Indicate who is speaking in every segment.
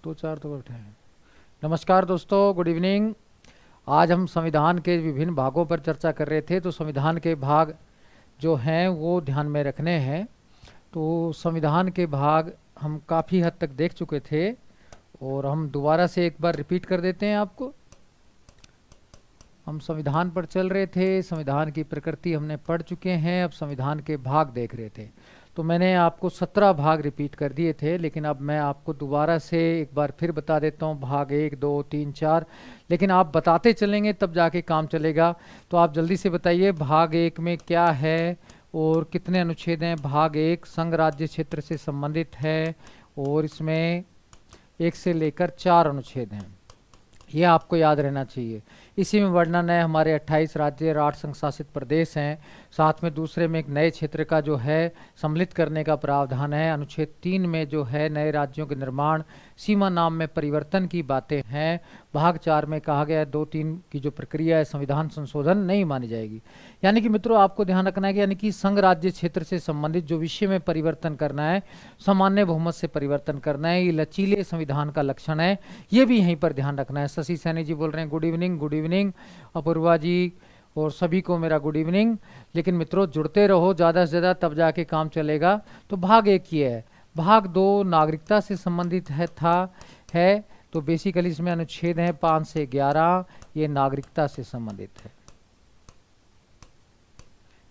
Speaker 1: दो चार तो बैठे हैं। नमस्कार दोस्तों, गुड इवनिंग। आज हम संविधान के विभिन्न भागों पर चर्चा कर रहे थे, तो संविधान के भाग जो हैं वो ध्यान में रखने हैं। तो संविधान के भाग हम काफ़ी हद तक देख चुके थे और हम दोबारा से एक बार रिपीट कर देते हैं आपको। हम संविधान पर चल रहे थे, संविधान की प्रकृति हमने पढ़ चुके हैं, अब संविधान के भाग देख रहे थे। तो मैंने आपको 17 भाग रिपीट कर दिए थे, लेकिन अब मैं आपको दोबारा से एक बार फिर बता देता हूँ। भाग 1, 2, 3, 4, लेकिन आप बताते चलेंगे तब जाके काम चलेगा। तो आप जल्दी से बताइए, भाग 1 में क्या है और कितने अनुच्छेद हैं। भाग 1 संघ राज्य क्षेत्र से संबंधित है और इसमें 1 से लेकर 4 अनुच्छेद हैं। ये आपको याद रहना चाहिए। इसी में वर्णन है हमारे 28 राज्य और 8 संघ शासित प्रदेश हैं। साथ में दूसरे में एक नए क्षेत्र का जो है सम्मिलित करने का प्रावधान है। अनुच्छेद 3 में जो है नए राज्यों के निर्माण, सीमा नाम में परिवर्तन की बातें हैं। भाग 4 में कहा गया है 2-3 की जो प्रक्रिया है संविधान संशोधन नहीं मानी जाएगी। यानी कि मित्रों आपको ध्यान रखना है कि यानी कि संघ राज्य क्षेत्र से संबंधित जो विषय में परिवर्तन करना है, सामान्य बहुमत से परिवर्तन करना है, ये लचीले संविधान का लक्षण है। ये भी यहीं पर ध्यान रखना है। शशि सैनी जी बोल रहे हैं good evening. Good evening Apurva ji और सभी को मेरा गुड इवनिंग। लेकिन मित्रों जुड़ते रहो ज़्यादा से ज़्यादा, तब जाके काम चलेगा। तो भाग 1 ये है। भाग 2 नागरिकता से संबंधित है। तो बेसिकली इसमें अनुच्छेद हैं 5 से 11, ये नागरिकता से संबंधित है,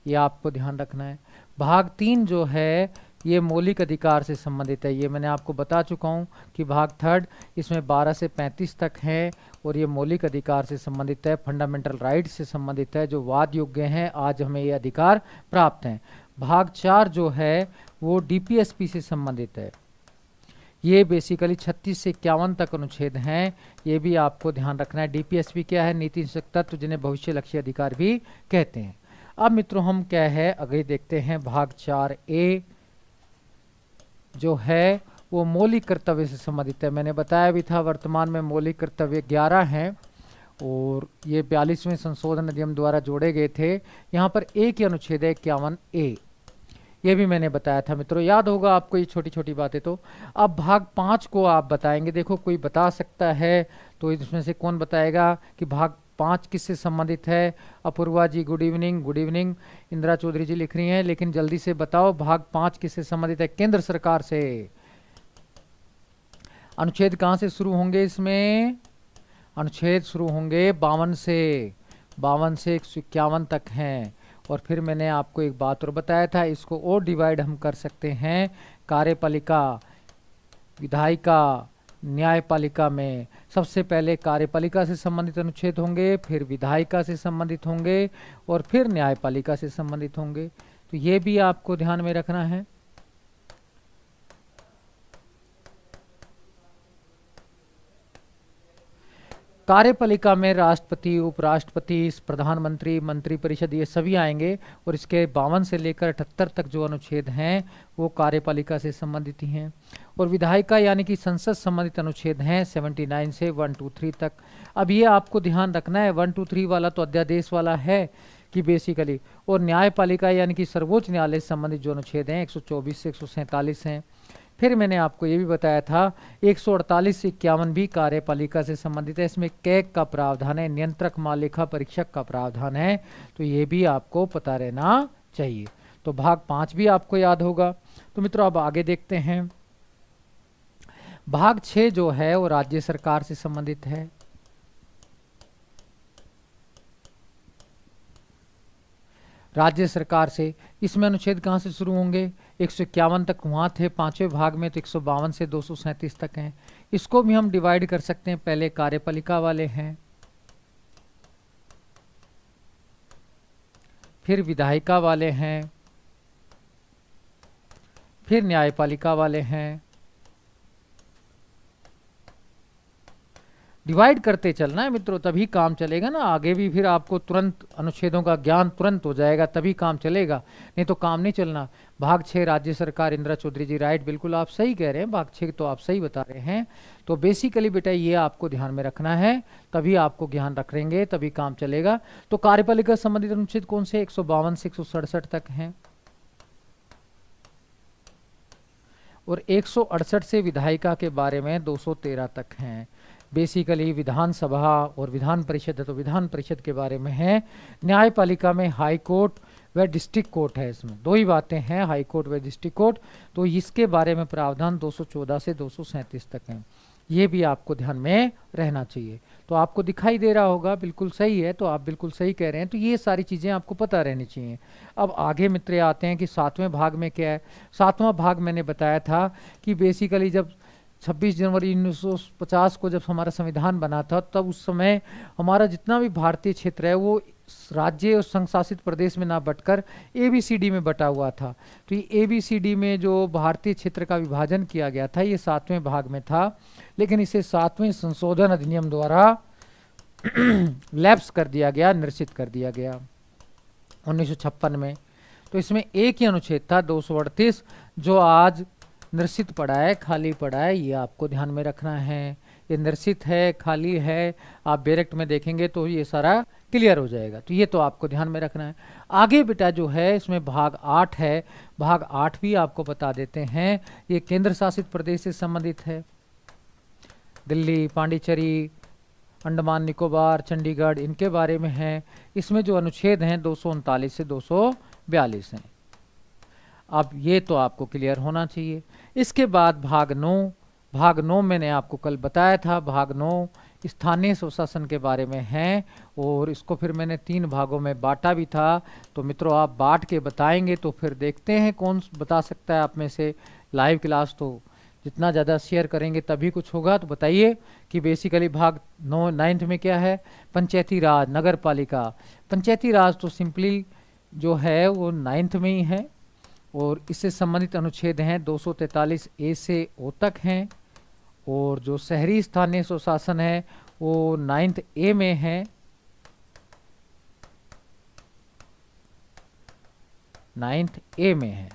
Speaker 1: ये आपको ध्यान रखना है। भाग 3 जो है ये मौलिक अधिकार से संबंधित है। ये मैंने आपको बता चुका हूँ कि भाग 3 इसमें 12 से 35 तक है और ये मौलिक अधिकार से संबंधित है, फंडामेंटल राइट से संबंधित है, जो वाद योग्य हैं। आज हमें ये अधिकार प्राप्त हैं। भाग 4 जो है वो डीपीएसपी से संबंधित है। ये बेसिकली 36 से 51 तक अनुच्छेद हैं। ये भी आपको ध्यान रखना है। डीपीएसपी क्या है? नीति निषेध तत्व, जिन्हें भविष्य लक्ष्य अधिकार भी कहते हैं। अब मित्रों हम क्या है आगे देखते हैं। भाग 4A जो है वो मौलिक कर्तव्य से संबंधित है। मैंने बताया भी था वर्तमान में मौलिक कर्तव्य 11 हैं और ये 42वें संशोधन अधिनियम द्वारा जोड़े गए थे। यहाँ पर एक ही अनुच्छेद है 51A, ये भी मैंने बताया था मित्रों, याद होगा आपको ये छोटी छोटी बातें। तो अब भाग 5 को आप बताएंगे। देखो कोई बता सकता है तो इसमें से कौन बताएगा कि भाग 5 किससे संबंधित है? Apurva ji good evening. Good evening. Indira Chaudhary ji लिख रही हैं, लेकिन जल्दी से बताओ भाग 5 किससे संबंधित है? केंद्र सरकार से। अनुच्छेद कहाँ से शुरू होंगे? इसमें अनुच्छेद शुरू होंगे 52 से 151 तक हैं। और फिर मैंने आपको एक बात और बताया था, इसको और डिवाइड हम कर सकते हैं कार्यपालिका, विधायिका, न्यायपालिका में। सबसे पहले कार्यपालिका से संबंधित अनुच्छेद होंगे, फिर विधायिका से संबंधित होंगे और फिर न्यायपालिका से संबंधित होंगे। तो ये भी आपको ध्यान में रखना है। कार्यपालिका में राष्ट्रपति, उपराष्ट्रपति, प्रधानमंत्री, मंत्रिपरिषद ये सभी आएंगे और इसके 52 से लेकर 78 तक जो अनुच्छेद हैं वो कार्यपालिका से संबंधित ही हैं। और विधायिका यानी कि संसद संबंधित अनुच्छेद हैं 79 से 123 तक। अब ये आपको ध्यान रखना है, 123 वाला तो अध्यादेश वाला है कि बेसिकली। और न्यायपालिका यानी कि सर्वोच्च न्यायालय से संबंधित जो अनुच्छेद हैं 124 से 147 हैं। फिर मैंने आपको ये भी बताया था 148 से 51 भी कार्यपालिका से संबंधित है। इसमें कैग का प्रावधान है, नियंत्रक महालेखा परीक्षक का प्रावधान है। तो ये भी आपको पता रहना चाहिए। तो भाग 5 भी आपको याद होगा। तो मित्रों अब आगे देखते हैं। भाग 6 जो है वो राज्य सरकार से संबंधित है। राज्य सरकार से इसमें अनुच्छेद कहाँ से शुरू होंगे? 151 तक वहाँ थे 5वें भाग में, तो 152 से 237 तक हैं। इसको भी हम डिवाइड कर सकते हैं। पहले कार्यपालिका वाले हैं, फिर विधायिका वाले हैं, फिर न्यायपालिका वाले हैं। डिवाइड करते चलना है मित्रों, तभी काम चलेगा ना। आगे भी फिर आपको तुरंत अनुच्छेदों का ज्ञान तुरंत हो जाएगा, तभी काम चलेगा, नहीं तो काम नहीं चलना। भाग 6 राज्य सरकार, इंदिरा चौधरी जी राइट, बिल्कुल आप सही कह रहे हैं। भाग 6 तो आप सही बता रहे हैं। तो बेसिकली बेटा ये आपको ध्यान में रखना है, तभी आपको ज्ञान रखेंगे तभी काम चलेगा। तो कार्यपालिका संबंधित अनुच्छेद कौन से? 152 से 167 तक हैं। और 168 से विधायिका के बारे में 213 तक हैं। बेसिकली विधानसभा और विधान परिषद है तो विधान परिषद के बारे में है। न्यायपालिका में हाई कोर्ट व डिस्ट्रिक्ट कोर्ट है, इसमें दो ही बातें हैं, हाई कोर्ट व डिस्ट्रिक्ट कोर्ट। तो इसके बारे में प्रावधान 214 से 237 तक हैं। ये भी आपको ध्यान में रहना चाहिए। तो आपको दिखाई दे रहा होगा, बिल्कुल सही है, तो आप बिल्कुल सही कह रहे हैं। तो ये सारी चीज़ें आपको पता रहनी चाहिए। अब आगे मित्र आते हैं कि 7वें भाग में क्या है। 7वां भाग मैंने बताया था कि बेसिकली जब 26 जनवरी 1950 को जब हमारा संविधान बना था, तब उस समय हमारा जितना भी भारतीय क्षेत्र है वो राज्य और संघ शासित प्रदेश में ना बटकर ABCD में बटा हुआ था। तो ये ABCD में जो भारतीय क्षेत्र का विभाजन किया गया था ये 7वें भाग में था, लेकिन इसे 7वें संशोधन अधिनियम द्वारा लैप्स कर दिया गया, निरसित कर दिया गया 1956 में। तो इसमें एक ही अनुच्छेद था 238 जो आज निरसित पड़ा है, खाली पड़ा है, ये आपको ध्यान में रखना है। ये निरसित है, खाली है, आप डायरेक्ट में देखेंगे तो ये सारा क्लियर हो जाएगा। तो ये तो आपको ध्यान में रखना है। आगे बेटा जो है इसमें भाग 8 है, भाग 8 भी आपको बता देते हैं। ये केंद्र शासित प्रदेश से संबंधित है। दिल्ली, पांडिचेरी, अंडमान निकोबार, चंडीगढ़, इनके बारे में है। इसमें जो अनुच्छेद हैं 239 से 242 हैं। अब ये तो आपको क्लियर होना चाहिए। इसके बाद भाग 9, भाग 9 मैंने आपको कल बताया था। भाग 9 स्थानीय स्वशासन के बारे में है और इसको फिर मैंने 3 भागों में बांटा भी था। तो मित्रों आप बांट के बताएंगे तो फिर देखते हैं कौन बता सकता है आप में से। लाइव क्लास तो जितना ज़्यादा शेयर करेंगे तभी कुछ होगा। तो बताइए कि बेसिकली भाग 9 में क्या है। पंचायती राज, नगर पालिका। पंचायती राज तो सिंपली जो है वो 9 में ही है और इससे संबंधित अनुच्छेद हैं 243 A से O तक हैं। और जो शहरी स्थानीय स्वशासन है वो 9 A में है, 9 A में है।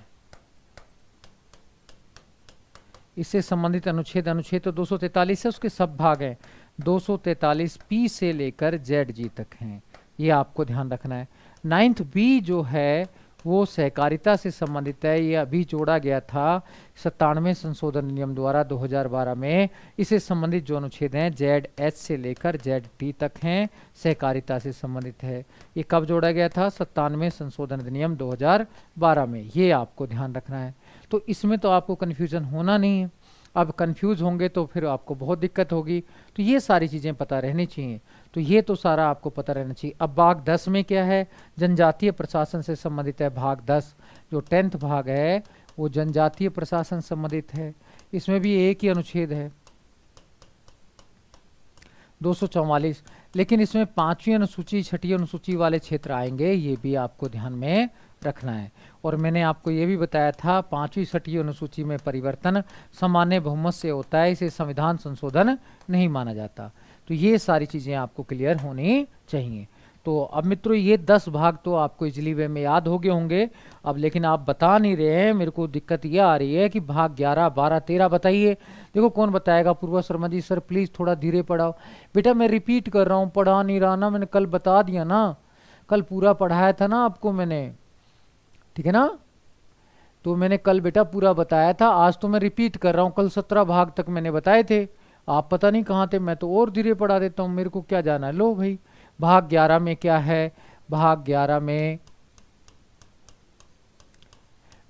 Speaker 1: इससे संबंधित अनुच्छेद तो 243 है, उसके सब भाग हैं 243 P से लेकर ZG तक हैं। ये आपको ध्यान रखना है। 9 B जो है वो सहकारिता से संबंधित है। ये अभी जोड़ा गया था 97वें संशोधन नियम द्वारा 2012 में। इससे संबंधित जो अनुच्छेद हैं ZH से लेकर ZT तक हैं, सहकारिता से संबंधित है। ये कब जोड़ा गया था? 97वें संशोधन अधिनियम 2012 में। ये आपको ध्यान रखना है। तो इसमें तो आपको कन्फ्यूजन होना नहीं है। अब कंफ्यूज होंगे तो फिर आपको बहुत दिक्कत होगी। तो ये सारी चीज़ें पता रहनी चाहिए। तो ये तो सारा आपको पता रहना चाहिए। अब भाग 10 में क्या है? जनजातीय प्रशासन से संबंधित है। भाग 10 जो 10th भाग है वो जनजातीय प्रशासन संबंधित है। इसमें भी एक ही अनुच्छेद है 244, लेकिन इसमें 5वीं अनुसूची 6ठी अनुसूची वाले क्षेत्र आएंगे। ये भी आपको ध्यान में रखना है। और मैंने आपको ये भी बताया था 5वीं 6ठी अनुसूची में परिवर्तन सामान्य बहुमत से होता है, इसे संविधान संशोधन नहीं माना जाता। तो ये सारी चीज़ें आपको क्लियर होनी चाहिए। तो अब मित्रों ये 10 भाग तो आपको इजली वे में याद हो गए होंगे। अब लेकिन आप बता नहीं रहे हैं, मेरे को दिक्कत ये आ रही है कि भाग 11, 12, 13 बताइए। देखो कौन बताएगा? पूर्वा शर्मा जी। सर प्लीज़ थोड़ा धीरे पढ़ाओ। बेटा मैं रिपीट कर रहा हूँ, पढ़ा नहीं रहा ना, मैंने कल बता दिया ना, कल पूरा पढ़ाया था ना आपको मैंने, ठीक है ना? तो मैंने कल बेटा पूरा बताया था, आज तो मैं रिपीट कर रहा हूँ। कल 17 भाग तक मैंने बताए थे, आप पता नहीं कहाँ थे। मैं तो और धीरे पढ़ा देता हूँ, मेरे को क्या जाना है। लो भाई भाग 11 में क्या है? भाग 11 में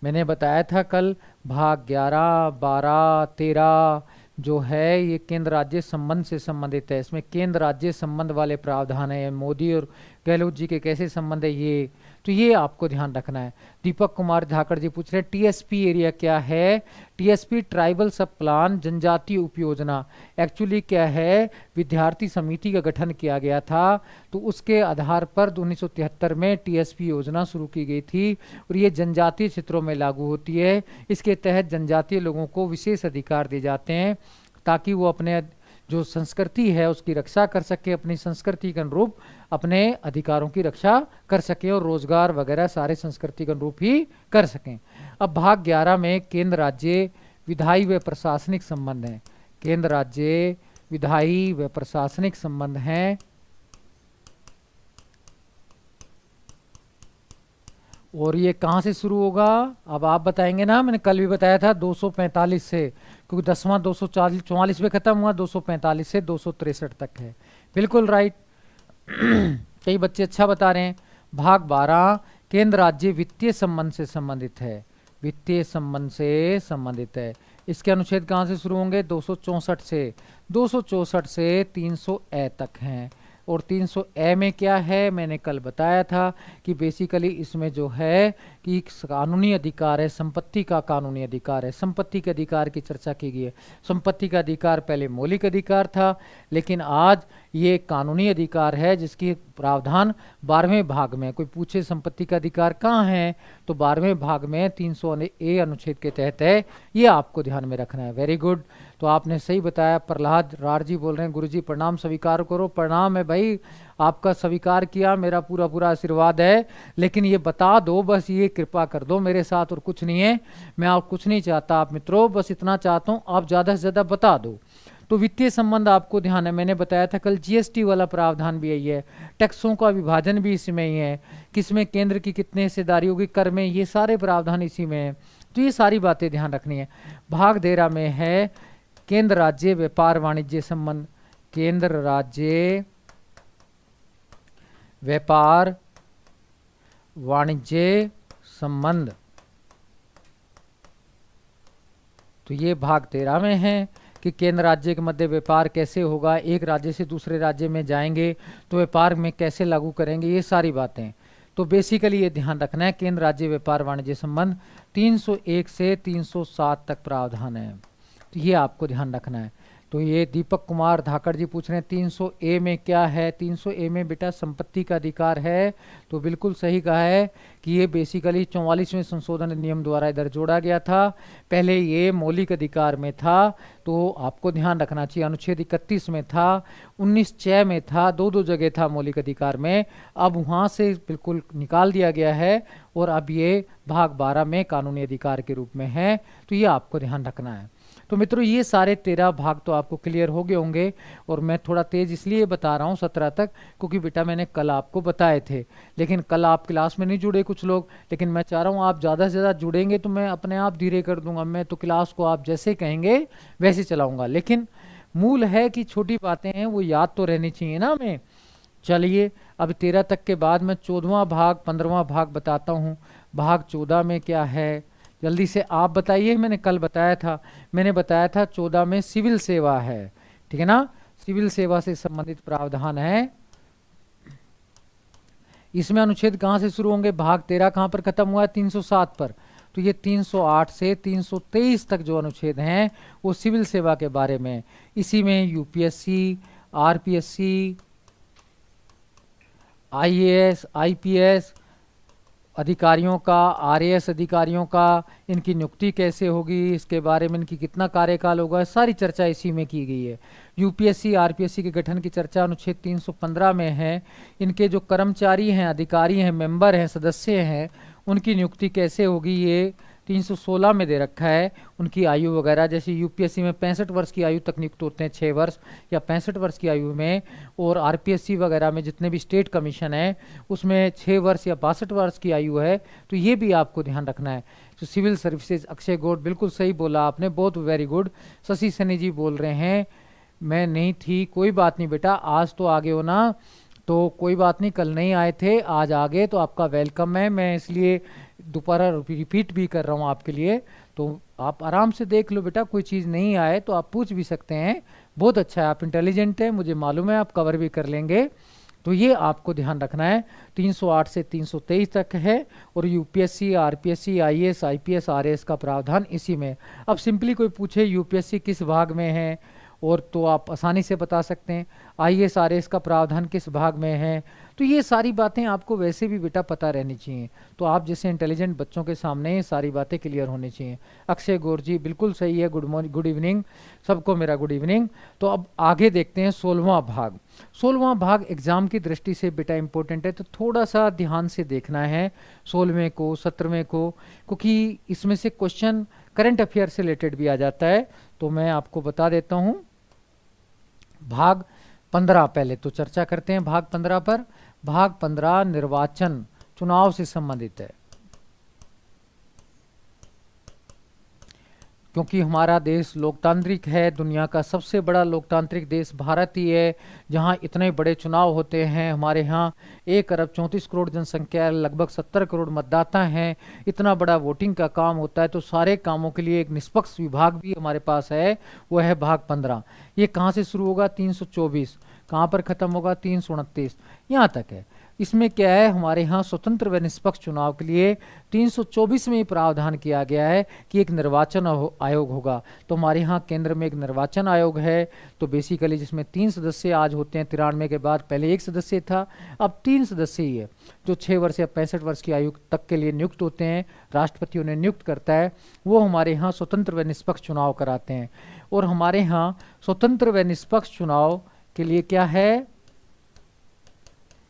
Speaker 1: मैंने बताया था कल, भाग 11, 12, 13 जो है ये केंद्र राज्य संबंध से संबंधित है। इसमें केंद्र राज्य संबंध वाले प्रावधान है। मोदी और गहलोत जी के कैसे संबंध है ये, तो ये आपको ध्यान रखना है। दीपक कुमार झाकड़ जी पूछ रहे हैं टीएसपी एरिया क्या है? टीएसपी ट्राइबल सब प्लान जनजातीय उपयोजना। एक्चुअली क्या है, विद्यार्थी समिति का गठन किया गया था, तो उसके आधार पर 1973 में टीएसपी योजना शुरू की गई थी और ये जनजातीय क्षेत्रों में लागू होती है। इसके तहत जनजातीय लोगों को विशेष अधिकार दिए जाते हैं ताकि वो अपने जो संस्कृति है उसकी रक्षा कर सके, अपनी संस्कृति के अनुरूप अपने अधिकारों की रक्षा कर सके और रोजगार वगैरह सारे संस्कृति के अनुरूप ही कर सकें। अब भाग 11 में केंद्र राज्य विधायी व प्रशासनिक संबंध हैं। केंद्र राज्य विधायी व प्रशासनिक संबंध हैं और ये कहाँ से शुरू होगा, अब आप बताएंगे ना। मैंने कल भी बताया था 245 से, क्योंकि 10वां 244 में खत्म हुआ, 245 से 263 तक है। बिल्कुल राइट। कई बच्चे अच्छा बता रहे हैं। भाग 12 केंद्र राज्य वित्तीय संबंध से संबंधित है, वित्तीय संबंध से संबंधित है। इसके अनुच्छेद कहाँ से शुरू होंगे, 264 से, 264 से 300 ए तक हैं। और 300 ए में क्या है, मैंने कल बताया था कि बेसिकली इसमें जो है कि कानूनी अधिकार है, संपत्ति का कानूनी अधिकार है। संपत्ति के अधिकार की चर्चा की गई है। संपत्ति का अधिकार पहले मौलिक अधिकार था, लेकिन आज ये कानूनी अधिकार है, जिसकी प्रावधान 12वें भाग में। कोई पूछे संपत्ति का अधिकार कहाँ है, तो 12वें भाग में 300 ए अनुच्छेद के तहत है। ये आपको ध्यान में रखना है। Very good. तो आपने सही बताया। प्रहलाद रार जी बोल रहे हैं, गुरुजी प्रणाम स्वीकार करो। प्रणाम है भाई, आपका स्वीकार किया, मेरा पूरा पूरा आशीर्वाद है। लेकिन ये बता दो, बस ये कृपा कर दो मेरे साथ, और कुछ नहीं है। मैं आप कुछ नहीं चाहता आप मित्रों, बस इतना चाहता हूँ आप ज़्यादा से ज़्यादा बता दो। तो वित्तीय संबंध आपको ध्यान है, मैंने बताया था कल, जीएसटी वाला प्रावधान भी यही है, टैक्सों का विभाजन भी इसमें ही है, किसमें केंद्र की कितनी हिस्सेदारी होगी कर में, ये सारे प्रावधान इसी में है। तो ये सारी बातें ध्यान रखनी है। भाग 13 में है केंद्र राज्य व्यापार वाणिज्य संबंध, केंद्र राज्य व्यापार वाणिज्य संबंध। तो ये भाग 13 में है कि केंद्र राज्य के मध्य व्यापार कैसे होगा, एक राज्य से दूसरे राज्य में जाएंगे तो व्यापार में कैसे लागू करेंगे, ये सारी बातें। तो बेसिकली ये ध्यान रखना है, केंद्र राज्य व्यापार वाणिज्य संबंध 301 से 307 तक प्रावधान है। तो ये आपको ध्यान रखना है। तो ये दीपक कुमार धाकड़ जी पूछ रहे हैं 300 ए में क्या है। 300 ए में बेटा संपत्ति का अधिकार है। तो बिल्कुल सही कहा है कि ये बेसिकली 44वें संशोधन नियम द्वारा इधर जोड़ा गया था। पहले ये मौलिक अधिकार में था, तो आपको ध्यान रखना चाहिए। अनुच्छेद 31 में था, 19(च) में था, दो जगह था मौलिक अधिकार में। अब वहाँ से बिल्कुल निकाल दिया गया है और अब ये भाग 12 में कानूनी अधिकार के रूप में है। तो ये आपको ध्यान रखना है। तो मित्रों ये सारे 13 भाग तो आपको क्लियर हो गए होंगे, और मैं थोड़ा तेज इसलिए बता रहा हूँ 17 तक, क्योंकि बेटा मैंने कल आपको बताए थे। लेकिन कल आप क्लास में नहीं जुड़े कुछ लोग, लेकिन मैं चाह रहा हूँ आप ज़्यादा से ज़्यादा जुड़ेंगे तो मैं अपने आप धीरे कर दूंगा। मैं तो क्लास को आप जैसे कहेंगे वैसे चलाऊंगा, लेकिन मूल है कि छोटी बातें हैं वो याद तो रहनी चाहिए ना हमें। चलिए अब 13 तक के बाद मैं 14वां भाग 15वां भाग बताता हूँ। भाग 14 में क्या है, जल्दी से आप बताइए। मैंने कल बताया था, मैंने बताया था 14 में सिविल सेवा है, ठीक है ना। सिविल सेवा से संबंधित प्रावधान है। इसमें अनुच्छेद कहाँ से शुरू होंगे, भाग 13 कहाँ पर खत्म हुआ है, 307 पर। तो ये 308 से 323 तक जो अनुच्छेद हैं वो सिविल सेवा के बारे में। इसी में यूपीएससी, आरपीएससी, आईएएस, आईपीएस अधिकारियों का, आरएएस अधिकारियों का, इनकी नियुक्ति कैसे होगी, इसके बारे में इनकी कितना कार्यकाल होगा, सारी चर्चा इसी में की गई है। यूपीएससी आरपीएससी के गठन की चर्चा अनुच्छेद 315 में है। इनके जो कर्मचारी हैं, अधिकारी हैं, मेंबर हैं, सदस्य हैं, उनकी नियुक्ति कैसे होगी, ये 316 में दे रखा है। उनकी आयु वगैरह, जैसे यूपीएससी में 65 वर्ष की आयु तक नियुक्त होते हैं, 6 वर्ष या 65 वर्ष की आयु में, और आरपीएससी वगैरह में जितने भी स्टेट कमीशन है उसमें 6 वर्ष या 62 वर्ष की आयु है। तो ये भी आपको ध्यान रखना है। तो सिविल सर्विसेज, अक्षय गौड़ बिल्कुल सही बोला आपने, बहुत वेरी गुड। शशि सनी जी बोल रहे हैं मैं नहीं थी, कोई बात नहीं बेटा, आज तो आगे हो ना, तो कोई बात नहीं, कल नहीं आए थे आज आ गए तो आपका वेलकम है। मैं इसलिए दोबारा रिपीट भी कर रहा हूँ आपके लिए। तो आप आराम से देख लो बेटा, कोई चीज़ नहीं आए तो आप पूछ भी सकते हैं। बहुत अच्छा है, आप इंटेलिजेंट हैं, मुझे मालूम है, आप कवर भी कर लेंगे। तो ये आपको ध्यान रखना है। 308 से 323 तक है, और UPSC, RPSC, IAS, IPS, RAS का प्रावधान इसी में। अब सिंपली कोई पूछे यूपीएससी किस भाग में है, और तो आप आसानी से बता सकते हैं आईएएस, आरएएस का प्रावधान किस भाग में है। तो ये सारी बातें आपको वैसे भी बेटा पता रहनी चाहिए। तो आप जैसे इंटेलिजेंट बच्चों के सामने ये सारी बातें क्लियर होनी चाहिए। अक्षय गौर जी बिल्कुल सही है, गुड मॉर्निंग, गुड इवनिंग सबको, मेरा गुड इवनिंग। तो अब आगे देखते हैं 16वां भाग। 16वां भाग एग्जाम की दृष्टि से बेटा इंपॉर्टेंट है, तो थोड़ा सा ध्यान से देखना है 16वें को, 17वें को, क्योंकि इसमें से क्वेश्चन करंट अफेयर से रिलेटेड भी आ जाता है। तो मैं आपको बता देता हूँ भाग 15 पहले तो चर्चा करते हैं भाग 15 पर। भाग 15 निर्वाचन, चुनाव से संबंधित है। क्योंकि हमारा देश लोकतांत्रिक है, दुनिया का सबसे बड़ा लोकतांत्रिक देश भारत ही है, जहाँ इतने बड़े चुनाव होते हैं। हमारे यहाँ 1 अरब 34 करोड़ जनसंख्या है, लगभग 70 करोड़ मतदाता हैं, इतना बड़ा वोटिंग का काम होता है। तो सारे कामों के लिए एक निष्पक्ष विभाग भी हमारे पास है, वो है भाग 15। ये कहाँ से शुरू होगा? 324। कहाँ पर खत्म होगा? 329, यहाँ तक है। इसमें क्या है, हमारे यहाँ स्वतंत्र व निष्पक्ष चुनाव के लिए 324 में ही प्रावधान किया गया है कि एक निर्वाचन आयोग होगा। तो हमारे यहाँ केंद्र में एक निर्वाचन आयोग है, तो बेसिकली जिसमें 3 सदस्य आज होते हैं। 93 के बाद पहले 1 सदस्य था, अब 3 सदस्य ही है, जो 6 वर्ष या 65 वर्ष की आयु तक के लिए नियुक्त होते हैं, राष्ट्रपति उन्हें नियुक्त करता है। वो हमारे यहाँ स्वतंत्र व निष्पक्ष चुनाव कराते हैं। और हमारे यहाँ स्वतंत्र व निष्पक्ष चुनाव के लिए क्या है?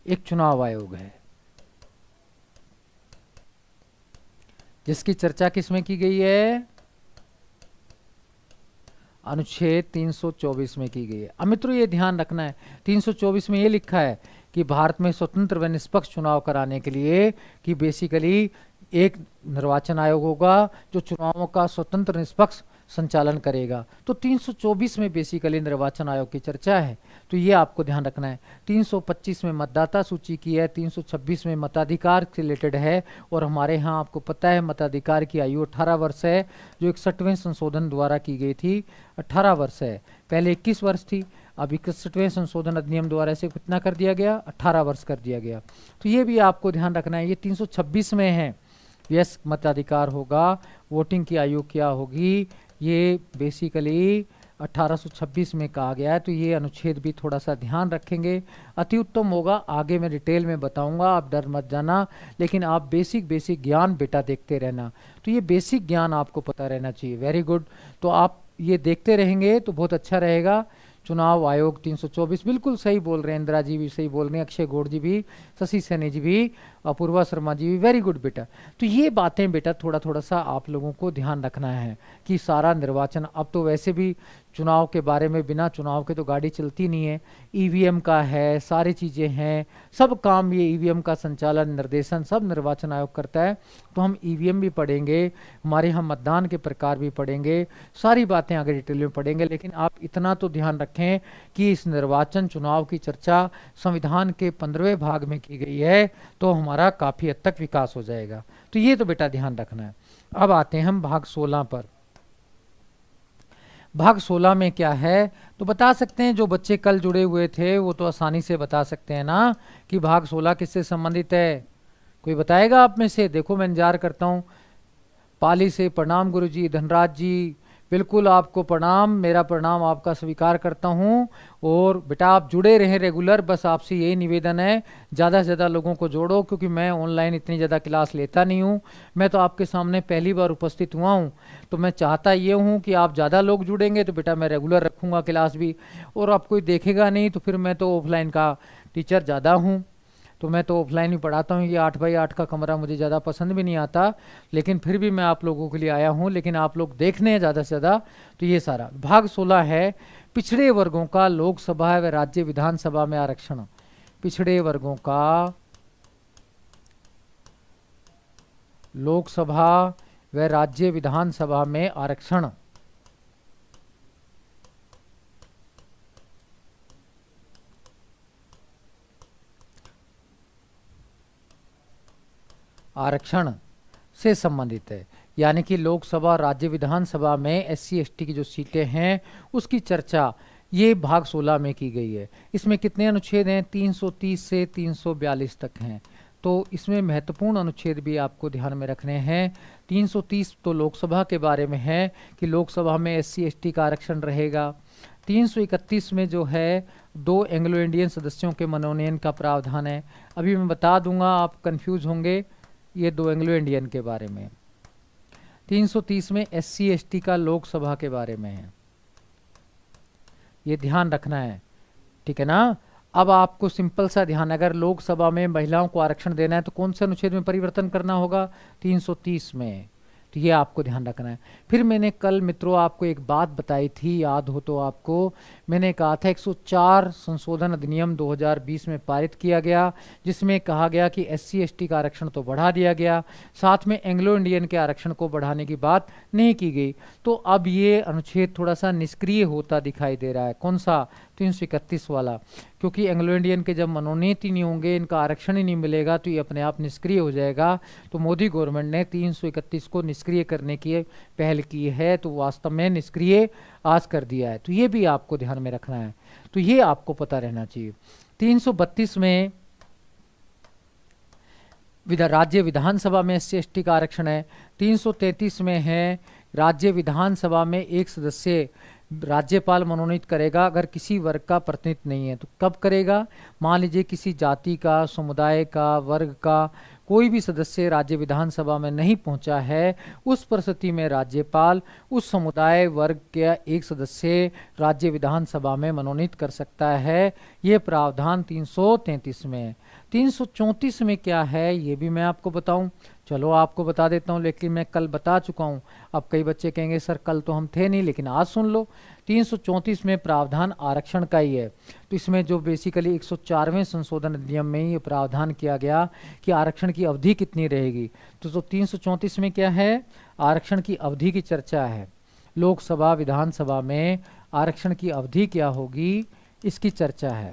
Speaker 1: एक चुनाव आयोग है, जिसकी चर्चा किसमें की गई है? अनुच्छेद 324 में की गई है। अब मित्रों ये ध्यान रखना है, 324 में ये लिखा है कि भारत में स्वतंत्र व निष्पक्ष चुनाव कराने के लिए कि बेसिकली एक निर्वाचन आयोग होगा जो चुनावों का स्वतंत्र निष्पक्ष संचालन करेगा। तो 324 में बेसिकली निर्वाचन आयोग की चर्चा है, तो ये आपको ध्यान रखना है। 325 में मतदाता सूची की है, 326 में मताधिकार से रिलेटेड है। और हमारे यहाँ आपको पता है मताधिकार की आयु 18 वर्ष है, जो 61वें संशोधन द्वारा की गई थी। 18 वर्ष है, पहले 21 वर्ष थी, अब 61वें संशोधन अधिनियम द्वारा इसे कितना कर दिया गया? 18 वर्ष कर दिया गया। तो ये भी आपको ध्यान रखना है। ये 326 में है, यस मताधिकार होगा, वोटिंग की आयु क्या होगी, ये बेसिकली 1826 में कहा गया है। तो ये अनुच्छेद भी थोड़ा सा ध्यान रखेंगे, अति उत्तम होगा। आगे मैं डिटेल में बताऊंगा, आप डर मत जाना, लेकिन आप बेसिक ज्ञान बेटा देखते रहना। तो ये बेसिक ज्ञान आपको पता रहना चाहिए। Very good. तो आप ये देखते रहेंगे तो बहुत अच्छा रहेगा। चुनाव आयोग 324 बिल्कुल सही बोल रहे हैं, इंदिरा जी भी सही बोल रहे हैं, अक्षय गौड़ जी भी, शशि सैनी जी भी, अपूर्वा शर्मा जी भी। वेरी गुड बेटा। तो ये बातें बेटा थोड़ा सा आप लोगों को ध्यान रखना है कि सारा निर्वाचन, अब तो वैसे भी चुनाव के बारे में बिना चुनाव के तो गाड़ी चलती नहीं है। ईवीएम का है, सारी चीज़ें हैं, सब काम ये ईवीएम का संचालन निर्देशन सब निर्वाचन आयोग करता है। तो हम ईवीएम भी पढ़ेंगे, हमारे यहाँ मतदान के प्रकार भी पढ़ेंगे, सारी बातें आगे डिटेल में पढ़ेंगे। लेकिन आप इतना तो ध्यान रखें कि इस निर्वाचन चुनाव की चर्चा संविधान के 15वें भाग में की गई है, तो हमारा काफ़ी हद तक विकास हो जाएगा। तो ये तो बेटा ध्यान रखना है। अब आते हैं हम भाग 16 पर। भाग 16 में क्या है तो बता सकते हैं, जो बच्चे कल जुड़े हुए थे वो तो आसानी से बता सकते हैं ना कि भाग 16 किससे संबंधित है। कोई बताएगा आप में से? देखो मैं इंतजार करता हूँ। पाली से प्रणाम गुरुजी, धनराज जी बिल्कुल आपको प्रणाम, मेरा प्रणाम आपका स्वीकार करता हूँ। और बेटा आप जुड़े रहें रेगुलर, बस आपसे यही निवेदन है, ज़्यादा से ज़्यादा लोगों को जोड़ो, क्योंकि मैं ऑनलाइन इतनी ज़्यादा क्लास लेता नहीं हूँ। मैं तो आपके सामने पहली बार उपस्थित हुआ हूँ, तो मैं चाहता ये हूँ कि आप ज़्यादा लोग जुड़ेंगे तो बेटा मैं रेगुलर रखूँगा क्लास भी। और आप कोई देखेगा नहीं तो फिर मैं तो ऑफलाइन का टीचर ज़्यादा हूँ, तो मैं तो ऑफलाइन ही पढ़ाता हूँ। ये 8x8 का कमरा मुझे ज़्यादा पसंद भी नहीं आता, लेकिन फिर भी मैं आप लोगों के लिए आया हूँ। लेकिन आप लोग देखने हैं ज़्यादा से ज़्यादा। तो ये सारा भाग 16 है पिछड़े वर्गों का लोकसभा व राज्य विधानसभा में आरक्षण। पिछड़े वर्गों का लोकसभा व राज्य विधानसभा में आरक्षण। आरक्षण से संबंधित है, यानी कि लोकसभा राज्य विधानसभा में SC ST की जो सीटें हैं उसकी चर्चा ये भाग 16 में की गई है। इसमें कितने अनुच्छेद हैं? 330 से 342 तक हैं। तो इसमें महत्वपूर्ण अनुच्छेद भी आपको ध्यान में रखने हैं। 330 तो लोकसभा के बारे में है कि लोकसभा में SC ST का आरक्षण रहेगा। 331 में जो है 2 एंग्लो इंडियन सदस्यों के मनोनयन का प्रावधान है। अभी मैं बता दूंगा, आप कंफ्यूज होंगे, ये 2 एंग्लो इंडियन के बारे में। 330 में SC ST का लोकसभा के बारे में है, ये ध्यान रखना है, ठीक है ना। अब आपको सिंपल सा ध्यान, अगर लोकसभा में महिलाओं को आरक्षण देना है तो कौन से अनुच्छेद में परिवर्तन करना होगा? 330 में। तो ये आपको ध्यान रखना है। फिर मैंने कल मित्रों आपको एक बात बताई थी, याद हो तो आपको, मैंने कहा था 104 संशोधन अधिनियम 2020 में पारित किया गया, जिसमें कहा गया कि SC ST का आरक्षण तो बढ़ा दिया गया, साथ में एंग्लो इंडियन के आरक्षण को बढ़ाने की बात नहीं की गई। तो अब ये अनुच्छेद थोड़ा सा निष्क्रिय होता दिखाई दे रहा है। कौन सा? 331 वाला, क्योंकि एंग्लो इंडियन के जब मनोनीत ही नहीं होंगे, इनका आरक्षण ही नहीं मिलेगा, तो ये अपने आप निष्क्रिय हो जाएगा। तो मोदी गवर्नमेंट ने 331 को निष्क्रिय करने की पहल की है, तो वास्तव में निष्क्रिय आज कर दिया है। तो ये भी आपको ध्यान में रखना है, तो ये आपको पता रहना चाहिए। 332 में राज्य विधानसभा में SC ST का आरक्षण है। 333 में है राज्य विधानसभा में एक सदस्य राज्यपाल मनोनीत करेगा अगर किसी वर्ग का प्रतिनिधित्व नहीं है। तो कब करेगा? मान लीजिए किसी जाति का, समुदाय का, वर्ग का कोई भी सदस्य राज्य विधानसभा में नहीं पहुंचा है, उस परिस्थिति में राज्यपाल उस समुदाय वर्ग के एक सदस्य राज्य विधानसभा में मनोनीत कर सकता है। ये प्रावधान 333 में है। 334 में क्या है ये भी मैं आपको बताऊं। चलो आपको बता देता हूं, लेकिन मैं कल बता चुका हूं। अब कई बच्चे कहेंगे सर कल तो हम थे नहीं, लेकिन आज सुन लो। 334 में प्रावधान आरक्षण का ही है। तो इसमें जो बेसिकली 104वें संशोधन अधिनियम में ये प्रावधान किया गया कि आरक्षण की अवधि कितनी रहेगी। तो 334 में क्या है? आरक्षण की अवधि की चर्चा है। लोकसभा विधानसभा में आरक्षण की अवधि क्या होगी, इसकी चर्चा है।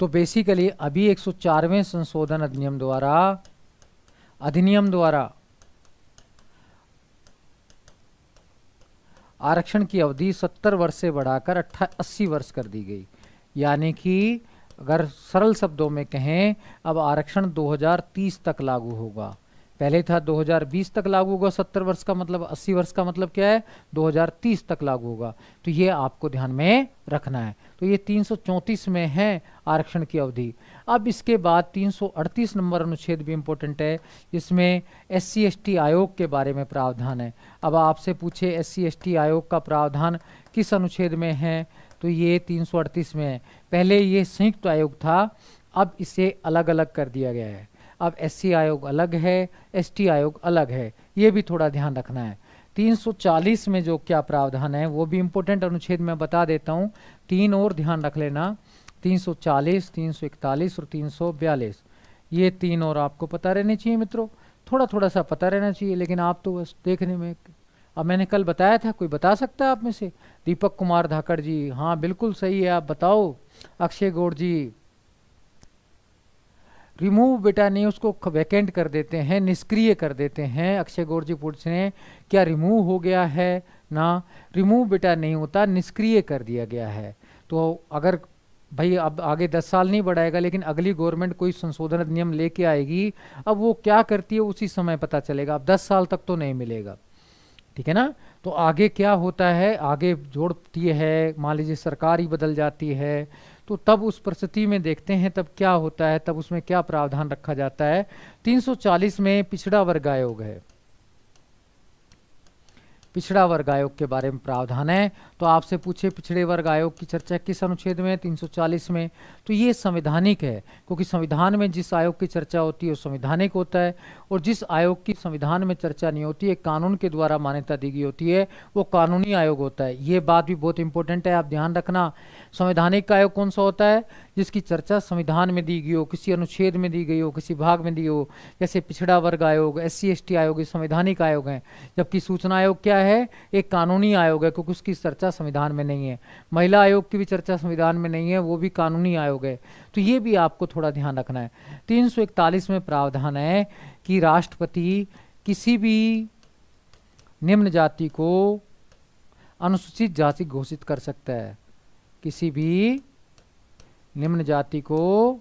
Speaker 1: तो बेसिकली अभी 104वें संशोधन अधिनियम द्वारा आरक्षण की अवधि 70 वर्ष से बढ़ाकर 80 वर्ष कर दी गई। यानी कि अगर सरल शब्दों में कहें, अब आरक्षण 2030 तक लागू होगा। पहले था 2020 तक लागू होगा, 70 वर्ष का मतलब 80 वर्ष का मतलब क्या है? 2030 तक लागू होगा। तो ये आपको ध्यान में रखना है। तो ये 334 में है आरक्षण की अवधि। अब इसके बाद 338 नंबर अनुच्छेद भी इम्पोर्टेंट है, जिसमें SC ST आयोग के बारे में प्रावधान है। अब आपसे पूछे SC ST आयोग का प्रावधान किस अनुच्छेद में है, तो ये 338 में है। पहले ये संयुक्त आयोग था, अब इसे अलग अलग कर दिया गया है। अब SC आयोग अलग है, ST आयोग अलग है, ये भी थोड़ा ध्यान रखना है। 340 में जो क्या प्रावधान है वो भी इम्पोर्टेंट अनुच्छेद में बता देता हूँ। 3 और ध्यान रख लेना, 340, 341 और 342, ये 3 और आपको पता रहने चाहिए मित्रों। थोड़ा थोड़ा सा पता रहना चाहिए, लेकिन आप तो बस देखने में। अब मैंने कल बताया था, कोई बता सकता है आप में से? दीपक कुमार धाकड़ जी, हाँ बिल्कुल सही है, आप बताओ। अक्षय गौड़ जी, रिमूव बेटा नहीं, उसको वैकेंट कर देते हैं, निष्क्रिय कर देते हैं। अक्षय गौड़ जी पूछ रहे हैं क्या रिमूव हो गया है ना? रिमूव बेटा नहीं होता, निष्क्रिय कर दिया गया है। तो अगर भाई अब आगे 10 साल नहीं बढ़ाएगा, लेकिन अगली गवर्नमेंट कोई संशोधन अधिनियम लेके आएगी, अब वो क्या करती है उसी समय पता चलेगा। अब 10 साल तक तो नहीं मिलेगा, ठीक है ना? तो आगे क्या होता है, आगे जोड़ती है, मान लीजिए सरकार ही बदल जाती है, तो तब उस परिस्थिति में देखते हैं तब क्या होता है, तब उसमें क्या प्रावधान रखा जाता है। 340 में पिछड़ा वर्ग आयोग है। पिछड़ा वर्ग आयोग के बारे में प्रावधान है। तो आपसे पूछे पिछड़े वर्ग आयोग की चर्चा किस अनुच्छेद में? 340 में। तो ये संवैधानिक है, क्योंकि संविधान में जिस आयोग की चर्चा होती है वो संवैधानिक होता है, और जिस आयोग की संविधान में चर्चा नहीं होती है, कानून के द्वारा मान्यता दी गई होती है, वो कानूनी आयोग होता है। ये बात भी बहुत इंपॉर्टेंट है, आप ध्यान रखना। संवैधानिक आयोग कौन सा होता है? जिसकी चर्चा संविधान में दी गई हो, किसी अनुच्छेद में दी गई हो, किसी भाग में दी हो। जैसे पिछड़ा वर्ग आयोग, SC ST आयोग, ये संवैधानिक आयोग हैं। जबकि सूचना आयोग क्या है? एक कानूनी आयोग है, क्योंकि उसकी चर्चा संविधान में नहीं है। महिला आयोग की भी चर्चा संविधान में नहीं है, वो भी कानूनी आयोग है। तो ये भी आपको थोड़ा ध्यान रखना है। 341 में प्रावधान है कि राष्ट्रपति किसी भी निम्न जाति को अनुसूचित जाति घोषित कर सकता है। किसी भी निम्न जाति को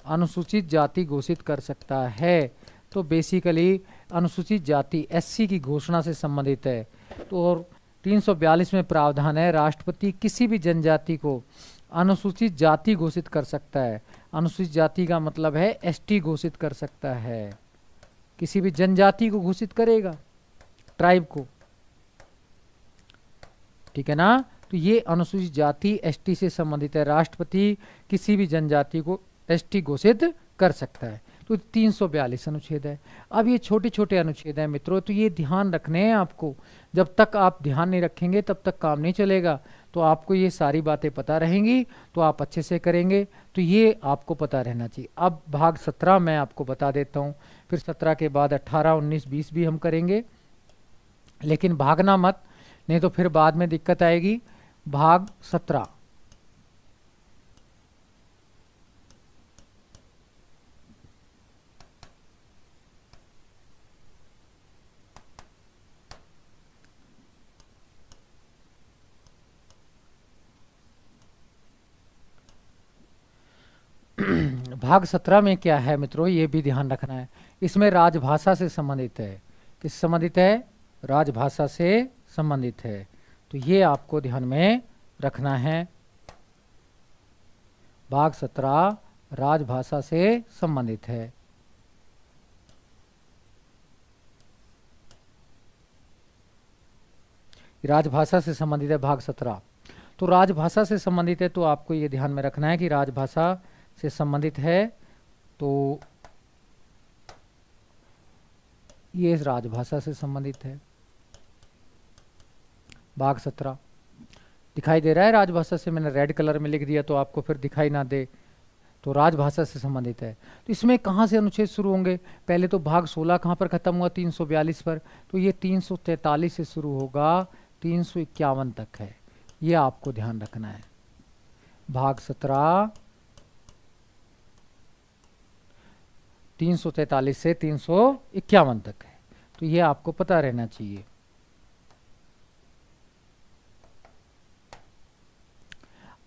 Speaker 1: अनुसूचित जाति घोषित कर सकता है। तो बेसिकली अनुसूचित जाति SC की घोषणा से संबंधित है। तो और 342 में प्रावधान है राष्ट्रपति किसी भी जनजाति को अनुसूचित जाति घोषित कर सकता है। अनुसूचित जाति का मतलब है ST घोषित कर सकता है, किसी भी जनजाति को घोषित करेगा, ट्राइब को, ठीक है ना? तो ये अनुसूचित जाति ST से संबंधित है। राष्ट्रपति किसी भी जनजाति को ST घोषित कर सकता है। तो 342 अनुच्छेद है। अब ये छोटे छोटे अनुच्छेद हैं मित्रों, तो ये ध्यान रखने हैं आपको। जब तक आप ध्यान नहीं रखेंगे तब तक काम नहीं चलेगा। तो आपको ये सारी बातें पता रहेंगी तो आप अच्छे से करेंगे। तो ये आपको पता रहना चाहिए। अब भाग 17 मैं आपको बता देता हूँ, फिर 17 के बाद 18, 19, 20 भी हम करेंगे, लेकिन भागना मत, नहीं तो फिर बाद में दिक्कत आएगी। भाग 17, भाग 17 में क्या है मित्रों, ये भी ध्यान रखना है। इसमें राजभाषा से संबंधित है। किस संबंधित है? राजभाषा से संबंधित है। तो ये आपको ध्यान में रखना है। भाग 17 राजभाषा से संबंधित है। राजभाषा से संबंधित है भाग 17। तो राजभाषा से संबंधित है तो आपको ये ध्यान में रखना है कि राजभाषा से संबंधित है। तो ये राजभाषा से संबंधित है। भाग 17 दिखाई दे रहा है राजभाषा से, मैंने रेड कलर में लिख दिया तो आपको फिर दिखाई ना दे। तो राजभाषा से संबंधित है। तो इसमें कहाँ से अनुच्छेद शुरू होंगे? पहले तो भाग 16 कहाँ पर खत्म हुआ? 342 पर। तो ये 343 से शुरू होगा, 351 तक है। ये आपको ध्यान रखना है। भाग 17 343 से 351 तक है। तो ये आपको पता रहना चाहिए।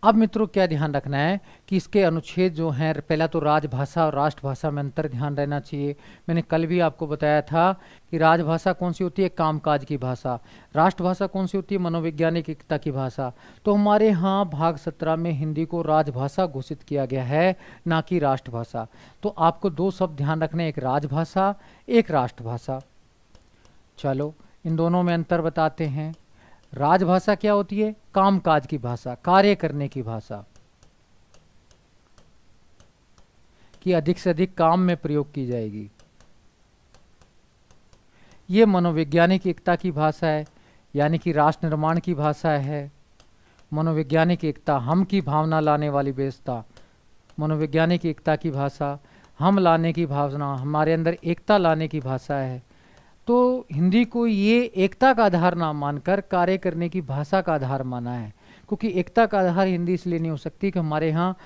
Speaker 1: अब मित्रों क्या ध्यान रखना है कि इसके अनुच्छेद जो हैं, पहला तो राजभाषा और राष्ट्रभाषा में अंतर ध्यान रहना चाहिए। मैंने कल भी आपको बताया था कि राजभाषा कौन सी होती है? कामकाज की भाषा। राष्ट्रभाषा कौन सी होती है? मनोवैज्ञानिक एकता की भाषा। तो हमारे यहाँ भाग 17 में हिंदी को राजभाषा घोषित किया गया है, ना कि राष्ट्रभाषा। तो आपको दो शब्द ध्यान रखने, एक राजभाषा, एक राष्ट्रभाषा। चलो इन दोनों में अंतर बताते हैं। राजभाषा क्या होती है? कामकाज की भाषा, कार्य करने की भाषा, कि अधिक से अधिक काम में प्रयोग की जाएगी। ये मनोवैज्ञानिक एकता की भाषा है, यानी कि राष्ट्र निर्माण की भाषा है। मनोवैज्ञानिक एकता, हम की भावना लाने वाली व्यवस्था, मनोवैज्ञानिक एकता की भाषा, हम लाने की भावना, हमारे अंदर एकता लाने की भाषा है। तो हिंदी को ये एकता का आधार ना मानकर कार्य करने की भाषा का आधार माना है। क्योंकि एकता का आधार हिंदी इसलिए नहीं हो सकती कि हमारे यहाँ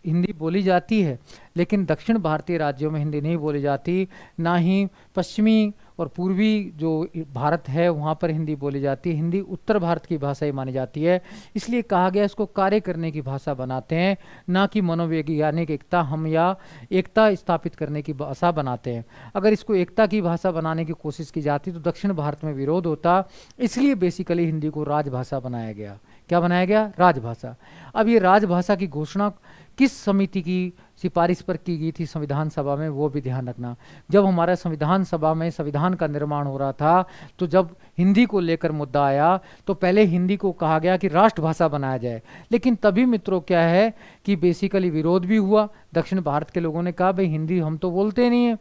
Speaker 1: हिंदी बोली जाती है, लेकिन दक्षिण भारतीय राज्यों में हिंदी नहीं बोली जाती, ना ही पश्चिमी और पूर्वी जो भारत है वहाँ पर हिंदी बोली जाती है। हिंदी उत्तर भारत की भाषा ही मानी जाती है। इसलिए कहा गया इसको कार्य करने की भाषा बनाते हैं, ना कि मनोवैज्ञानिक एकता हम या एकता स्थापित करने की भाषा बनाते हैं। अगर इसको एकता की भाषा बनाने की कोशिश की जाती तो दक्षिण भारत में विरोध होता। इसलिए बेसिकली हिंदी को राजभाषा बनाया गया। क्या बनाया गया? राजभाषा। अब ये राजभाषा की घोषणा किस समिति की सिफारिश पर की गई थी संविधान सभा में, वो भी ध्यान रखना। जब हमारा संविधान सभा में संविधान का निर्माण हो रहा था, तो जब हिंदी को लेकर मुद्दा आया तो पहले हिंदी को कहा गया कि राष्ट्रभाषा बनाया जाए। लेकिन तभी मित्रों क्या है कि बेसिकली विरोध भी हुआ। दक्षिण भारत के लोगों ने कहा भाई हिंदी हम तो बोलते नहीं है,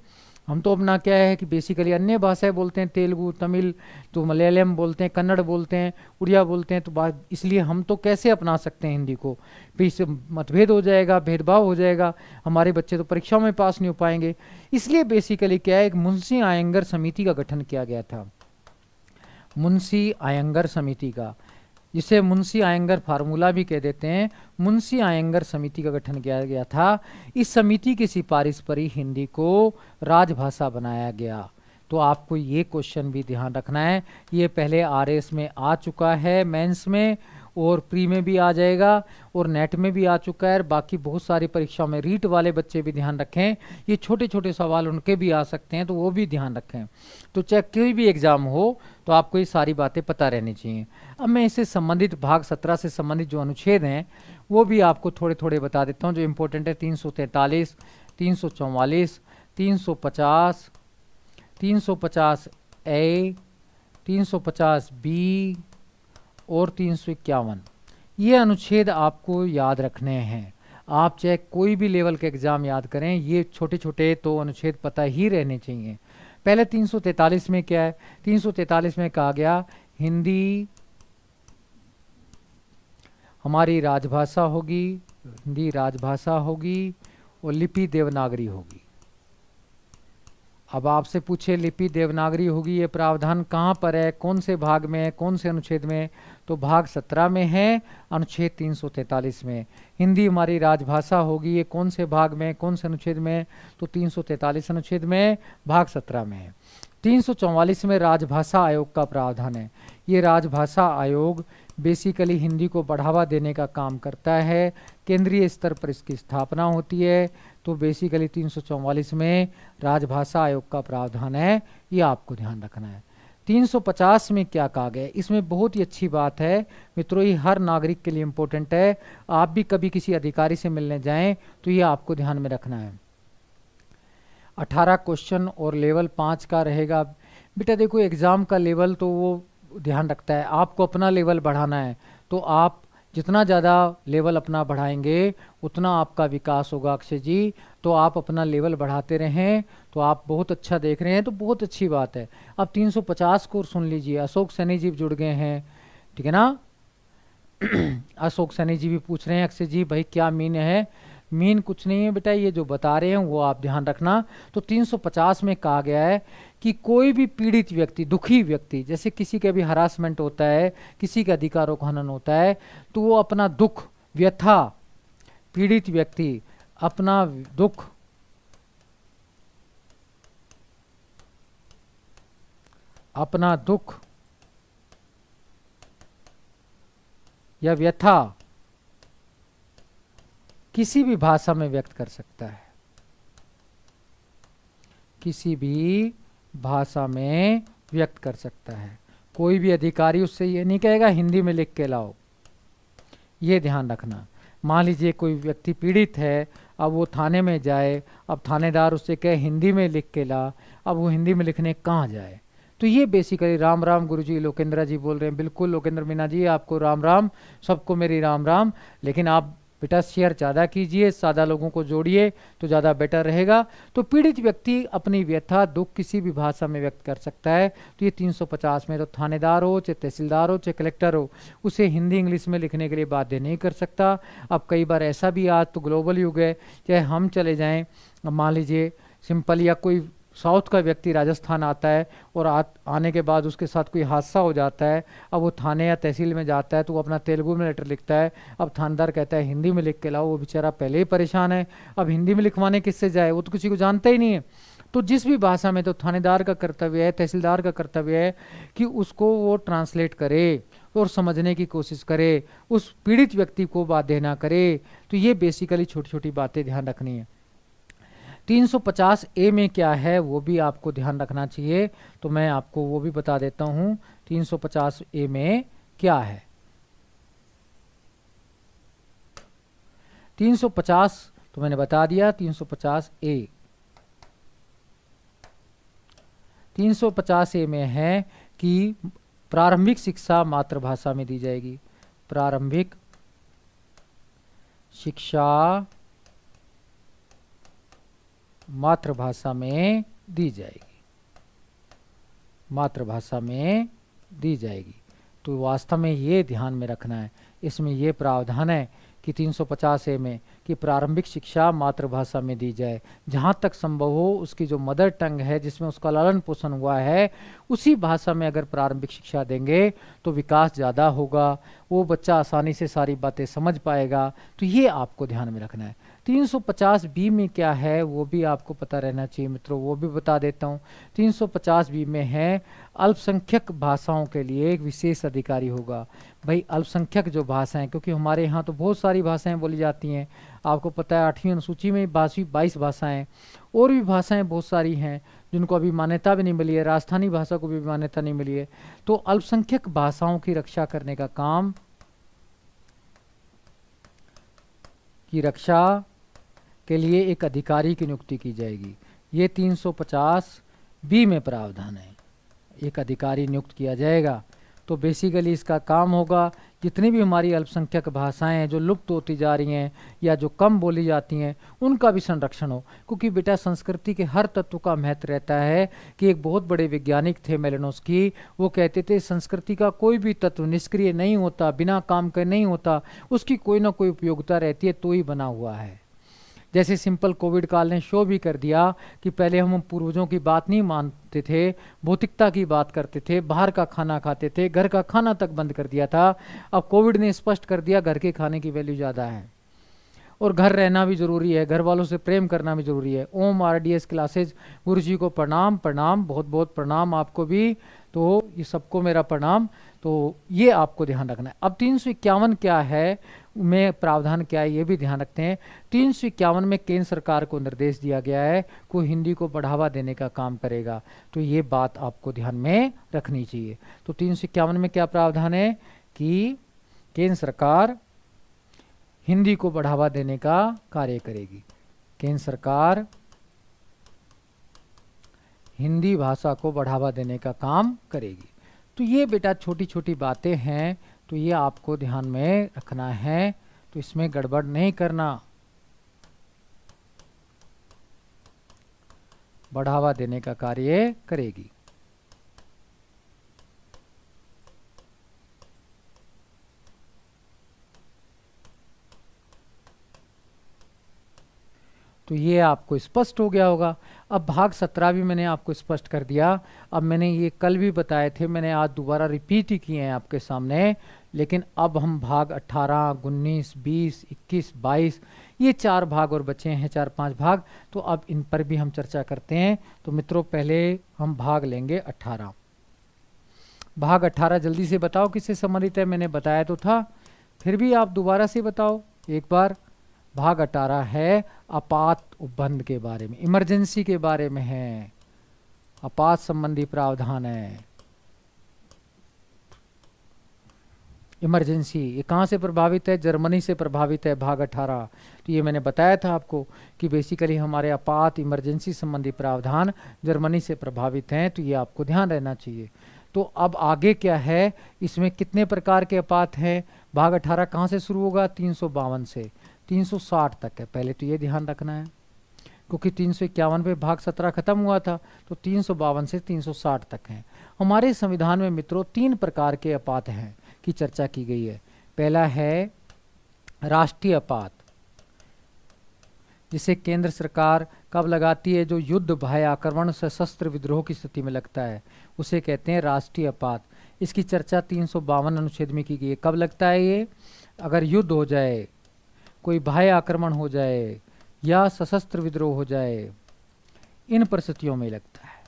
Speaker 1: हम तो अपना क्या है कि बेसिकली अन्य भाषाएं बोलते हैं, तेलुगु, तमिल, तो मलयालम बोलते हैं, कन्नड़ बोलते हैं, उड़िया बोलते हैं, तो बात इसलिए हम तो कैसे अपना सकते हैं हिंदी को? फिर इससे मतभेद हो जाएगा, भेदभाव हो जाएगा, हमारे बच्चे तो परीक्षाओं में पास नहीं हो पाएंगे। इसलिए बेसिकली क्या है, एक मुंशी आयंगर समिति का गठन किया गया था। मुंशी आयंगर समिति का, जिसे मुंशी आयंगर फार्मूला भी कह देते हैं, मुंशी आयंगर समिति का गठन किया गया था। इस समिति की सिफारिश पर ही हिंदी को राजभाषा बनाया गया। तो आपको ये क्वेश्चन भी ध्यान रखना है। ये पहले आरएस में आ चुका है, मेंस में, और प्री में भी आ जाएगा, और नेट में भी आ चुका है, और बाकी बहुत सारी परीक्षाओं में। रीट वाले बच्चे भी ध्यान रखें, ये छोटे छोटे सवाल उनके भी आ सकते हैं, तो वो भी ध्यान रखें। तो चाहे कोई भी एग्जाम हो तो आपको ये सारी बातें पता रहनी चाहिए। अब मैं इससे संबंधित भाग 17 से संबंधित जो अनुच्छेद हैं वो भी आपको थोड़े थोड़े बता देता हूँ जो इम्पोर्टेंट है। 343, 344, 350, 350 ए, 350 बी और 351, ये अनुच्छेद आपको याद रखने हैं। आप चाहे कोई भी लेवल के एग्जाम याद करें, ये छोटे छोटे तो अनुच्छेद पता ही रहने चाहिए। पहले 343 में क्या है? 343 में कहा गया हिंदी हमारी राजभाषा होगी, हिंदी राजभाषा होगी और लिपि देवनागरी होगी। अब आपसे पूछे लिपि देवनागरी होगी, ये प्रावधान कहाँ पर है, कौन से भाग में है, कौन से अनुच्छेद में? तो भाग 17 में है, अनुच्छेद 343 में। हिंदी हमारी राजभाषा होगी, ये कौन से भाग में, कौन से अनुच्छेद में? तो 343 अनुच्छेद में, भाग 17 में है। 344 में राजभाषा आयोग का प्रावधान है। ये राजभाषा आयोग बेसिकली हिंदी को बढ़ावा देने का काम करता है, केंद्रीय स्तर पर इसकी स्थापना होती है। तो बेसिकली 344 में राजभाषा आयोग का प्रावधान है, ये आपको ध्यान रखना है। 350 में क्या कहा गया? इसमें बहुत ही अच्छी बात है मित्रों, ये हर नागरिक के लिए इम्पोर्टेंट है। आप भी कभी किसी अधिकारी से मिलने जाएं तो ये आपको ध्यान में रखना है। 18 क्वेश्चन और लेवल 5 का रहेगा। बेटा देखो, एग्जाम का लेवल तो वो ध्यान रखता है, आपको अपना लेवल बढ़ाना है। तो आप जितना ज़्यादा लेवल अपना बढ़ाएंगे उतना आपका विकास होगा अक्षय जी। तो आप अपना लेवल बढ़ाते रहें। तो आप बहुत अच्छा देख रहे हैं, तो बहुत अच्छी बात है। अब 350 को सुन लीजिए। अशोक सैनी जी जुड़ गए हैं, ठीक है ना? अशोक सैनी जी भी पूछ रहे हैं अक्षय जी भाई क्या मीन है? मीन कुछ नहीं है बेटा, ये जो बता रहे हैं वो आप ध्यान रखना। तो 350 में कहा गया है कि कोई भी पीड़ित व्यक्ति, दुखी व्यक्ति, जैसे किसी का भी हरासमेंट होता है, किसी का अधिकारों का हनन होता है, तो वो अपना दुख, व्यथा, पीड़ित व्यक्ति अपना दुख या व्यथा किसी भी भाषा में व्यक्त कर सकता है, किसी भी भाषा में व्यक्त कर सकता है। कोई भी अधिकारी उससे ये नहीं कहेगा हिंदी में लिख के लाओ, ये ध्यान रखना। मान लीजिए कोई व्यक्ति पीड़ित है, अब वो थाने में जाए, अब थानेदार उससे कहे हिंदी में लिख के ला, अब वो हिंदी में लिखने कहाँ जाए? तो ये बेसिकली राम राम गुरुजी, लोकेंद्र जी बोल रहे हैं। बिल्कुल लोकेंद्र मीना जी, आपको राम राम, सबको मेरी राम राम। लेकिन आप बेटा शेयर ज़्यादा कीजिए, सादा लोगों को जोड़िए तो ज़्यादा बेटर रहेगा। तो पीड़ित व्यक्ति अपनी व्यथा, दुख किसी भी भाषा में व्यक्त कर सकता है। तो ये 350 में, तो थानेदार हो, चाहे तहसीलदार हो, चाहे कलेक्टर हो, उसे हिंदी इंग्लिश में लिखने के लिए बाध्य नहीं कर सकता। अब कई बार ऐसा भी, आज तो ग्लोबल युग है, चाहे हम चले जाएँ, मान लीजिए सिंपल, या कोई साउथ का व्यक्ति राजस्थान आता है और आने के बाद उसके साथ कोई हादसा हो जाता है, अब वो थाने या तहसील में जाता है तो वो अपना तेलुगु में लेटर लिखता है। अब थानेदार कहता है हिंदी में लिख के लाओ, वो बेचारा पहले ही परेशान है, अब हिंदी में लिखवाने किससे जाए, वो तो किसी को जानता ही नहीं है। तो जिस भी भाषा में, तो थानेदार का कर्तव्य है, तहसीलदार का कर्तव्य है कि उसको वो ट्रांसलेट करे और समझने की कोशिश करे, उस पीड़ित व्यक्ति को बाध्य ना करे। तो ये बेसिकली छोटी छोटी बातें ध्यान रखनी है। 350 ए में क्या है वो भी आपको ध्यान रखना चाहिए, तो मैं आपको वो भी बता देता हूं। 350 ए में क्या है? 350 तो मैंने बता दिया। 350 ए, 350 ए में है कि प्रारंभिक शिक्षा मातृभाषा में दी जाएगी। प्रारंभिक शिक्षा मातृभाषा में दी जाएगी, मातृभाषा में दी जाएगी। तो वास्तव में ये ध्यान में रखना है, इसमें ये प्रावधान है कि 350 ए में कि प्रारंभिक शिक्षा मातृभाषा में दी जाए, जहाँ तक संभव हो उसकी जो मदर टंग है, जिसमें उसका लालन पोषण हुआ है, उसी भाषा में अगर प्रारंभिक शिक्षा देंगे तो विकास ज़्यादा होगा, वो बच्चा आसानी से सारी बातें समझ पाएगा। तो ये आपको ध्यान में रखना है। 350 बी में क्या है वो भी आपको पता रहना चाहिए मित्रों, वो भी बता देता हूँ। 350 बी में है अल्पसंख्यक भाषाओं के लिए एक विशेष अधिकारी होगा। भाई अल्पसंख्यक जो भाषाएं, क्योंकि हमारे यहाँ तो बहुत सारी भाषाएं बोली जाती हैं, आपको पता है 8वीं अनुसूची में 22 भाषाएं, और भी भाषाएं बहुत सारी हैं जिनको अभी मान्यता भी नहीं मिली है, राजस्थानी भाषा को भी मान्यता नहीं मिली है। तो अल्पसंख्यक भाषाओं की रक्षा करने का काम, की रक्षा के लिए एक अधिकारी की नियुक्ति की जाएगी। ये 350 बी में प्रावधान है, एक अधिकारी नियुक्त किया जाएगा। तो बेसिकली इसका काम होगा जितनी भी हमारी अल्पसंख्यक भाषाएं हैं जो लुप्त होती जा रही हैं या जो कम बोली जाती हैं उनका भी संरक्षण हो, क्योंकि बेटा संस्कृति के हर तत्व का महत्व रहता है। कि एक बहुत बड़े वैज्ञानिक थे मेलिनोस्की, वो कहते थे संस्कृति का कोई भी तत्व निष्क्रिय नहीं होता, बिना काम के नहीं होता, उसकी कोई ना कोई उपयोगिता रहती है तो ही बना हुआ है। जैसे सिंपल कोविड काल ने शो भी कर दिया कि पहले हम पूर्वजों की बात नहीं मानते थे, भौतिकता की बात करते थे, बाहर का खाना खाते थे, घर का खाना तक बंद कर दिया था। अब कोविड ने स्पष्ट कर दिया घर के खाने की वैल्यू ज़्यादा है और घर रहना भी ज़रूरी है, घर वालों से प्रेम करना भी ज़रूरी है। ओम RDS क्लासेज गुरु जी को प्रणाम, प्रणाम, बहुत बहुत प्रणाम आपको भी। तो ये सबको मेरा प्रणाम। तो ये आपको ध्यान रखना है। अब 351 क्या है, में प्रावधान क्या है, ये भी ध्यान रखते हैं। 351 में केंद्र सरकार को निर्देश दिया गया है को हिंदी को बढ़ावा देने का काम करेगा। तो ये बात आपको ध्यान में रखनी चाहिए। तो 351 में क्या प्रावधान है कि केंद्र सरकार हिंदी को बढ़ावा देने का कार्य करेगी। केंद्र सरकार हिंदी भाषा को बढ़ावा देने का काम करेगी। तो ये बेटा छोटी छोटी बातें हैं, तो ये आपको ध्यान में रखना है, तो इसमें गड़बड़ नहीं करना। बढ़ावा देने का कार्य करेगी। तो ये आपको स्पष्ट हो गया होगा। अब भाग 17 भी मैंने आपको स्पष्ट कर दिया। अब मैंने ये कल भी बताए थे, मैंने आज दोबारा रिपीट ही किए हैं आपके सामने। लेकिन अब हम भाग 18, 19, 20, 21, 22 ये 4 भाग और बचे हैं, 4-5 भाग। तो अब इन पर भी हम चर्चा करते हैं। तो मित्रों पहले हम भाग लेंगे 18। भाग 18 जल्दी से बताओ किससे संबंधित है, मैंने बताया तो था, फिर भी आप दोबारा से बताओ एक बार। भाग 18 है आपात उपबंध के बारे में, इमरजेंसी के बारे में है, आपात संबंधी प्रावधान है। इमरजेंसी ये कहाँ से प्रभावित है, जर्मनी से प्रभावित है भाग 18। तो ये मैंने बताया था आपको कि बेसिकली हमारे आपात इमरजेंसी संबंधी प्रावधान जर्मनी से प्रभावित हैं। तो ये आपको ध्यान रहना चाहिए। तो अब आगे क्या है, इसमें कितने प्रकार के आपात हैं। भाग 18 कहाँ से शुरू होगा, 352 से 360 तक है। पहले तो ये ध्यान रखना है, क्योंकि 351 पे भाग 17 खत्म हुआ था, तो 352 से 360 तक हैं। हमारे संविधान में मित्रों 3 प्रकार के आपात हैं की चर्चा की गई है। पहला है राष्ट्रीय आपात, जिसे केंद्र सरकार कब लगाती है, जो युद्ध, भय, आक्रमण, सशस्त्र विद्रोह की स्थिति में लगता है, उसे कहते हैं राष्ट्रीय आपात। इसकी चर्चा 352 अनुच्छेद में की गई है। कब लगता है ये, अगर युद्ध हो जाए, कोई भय आक्रमण हो जाए या सशस्त्र विद्रोह हो जाए, इन परिस्थितियों में लगता है।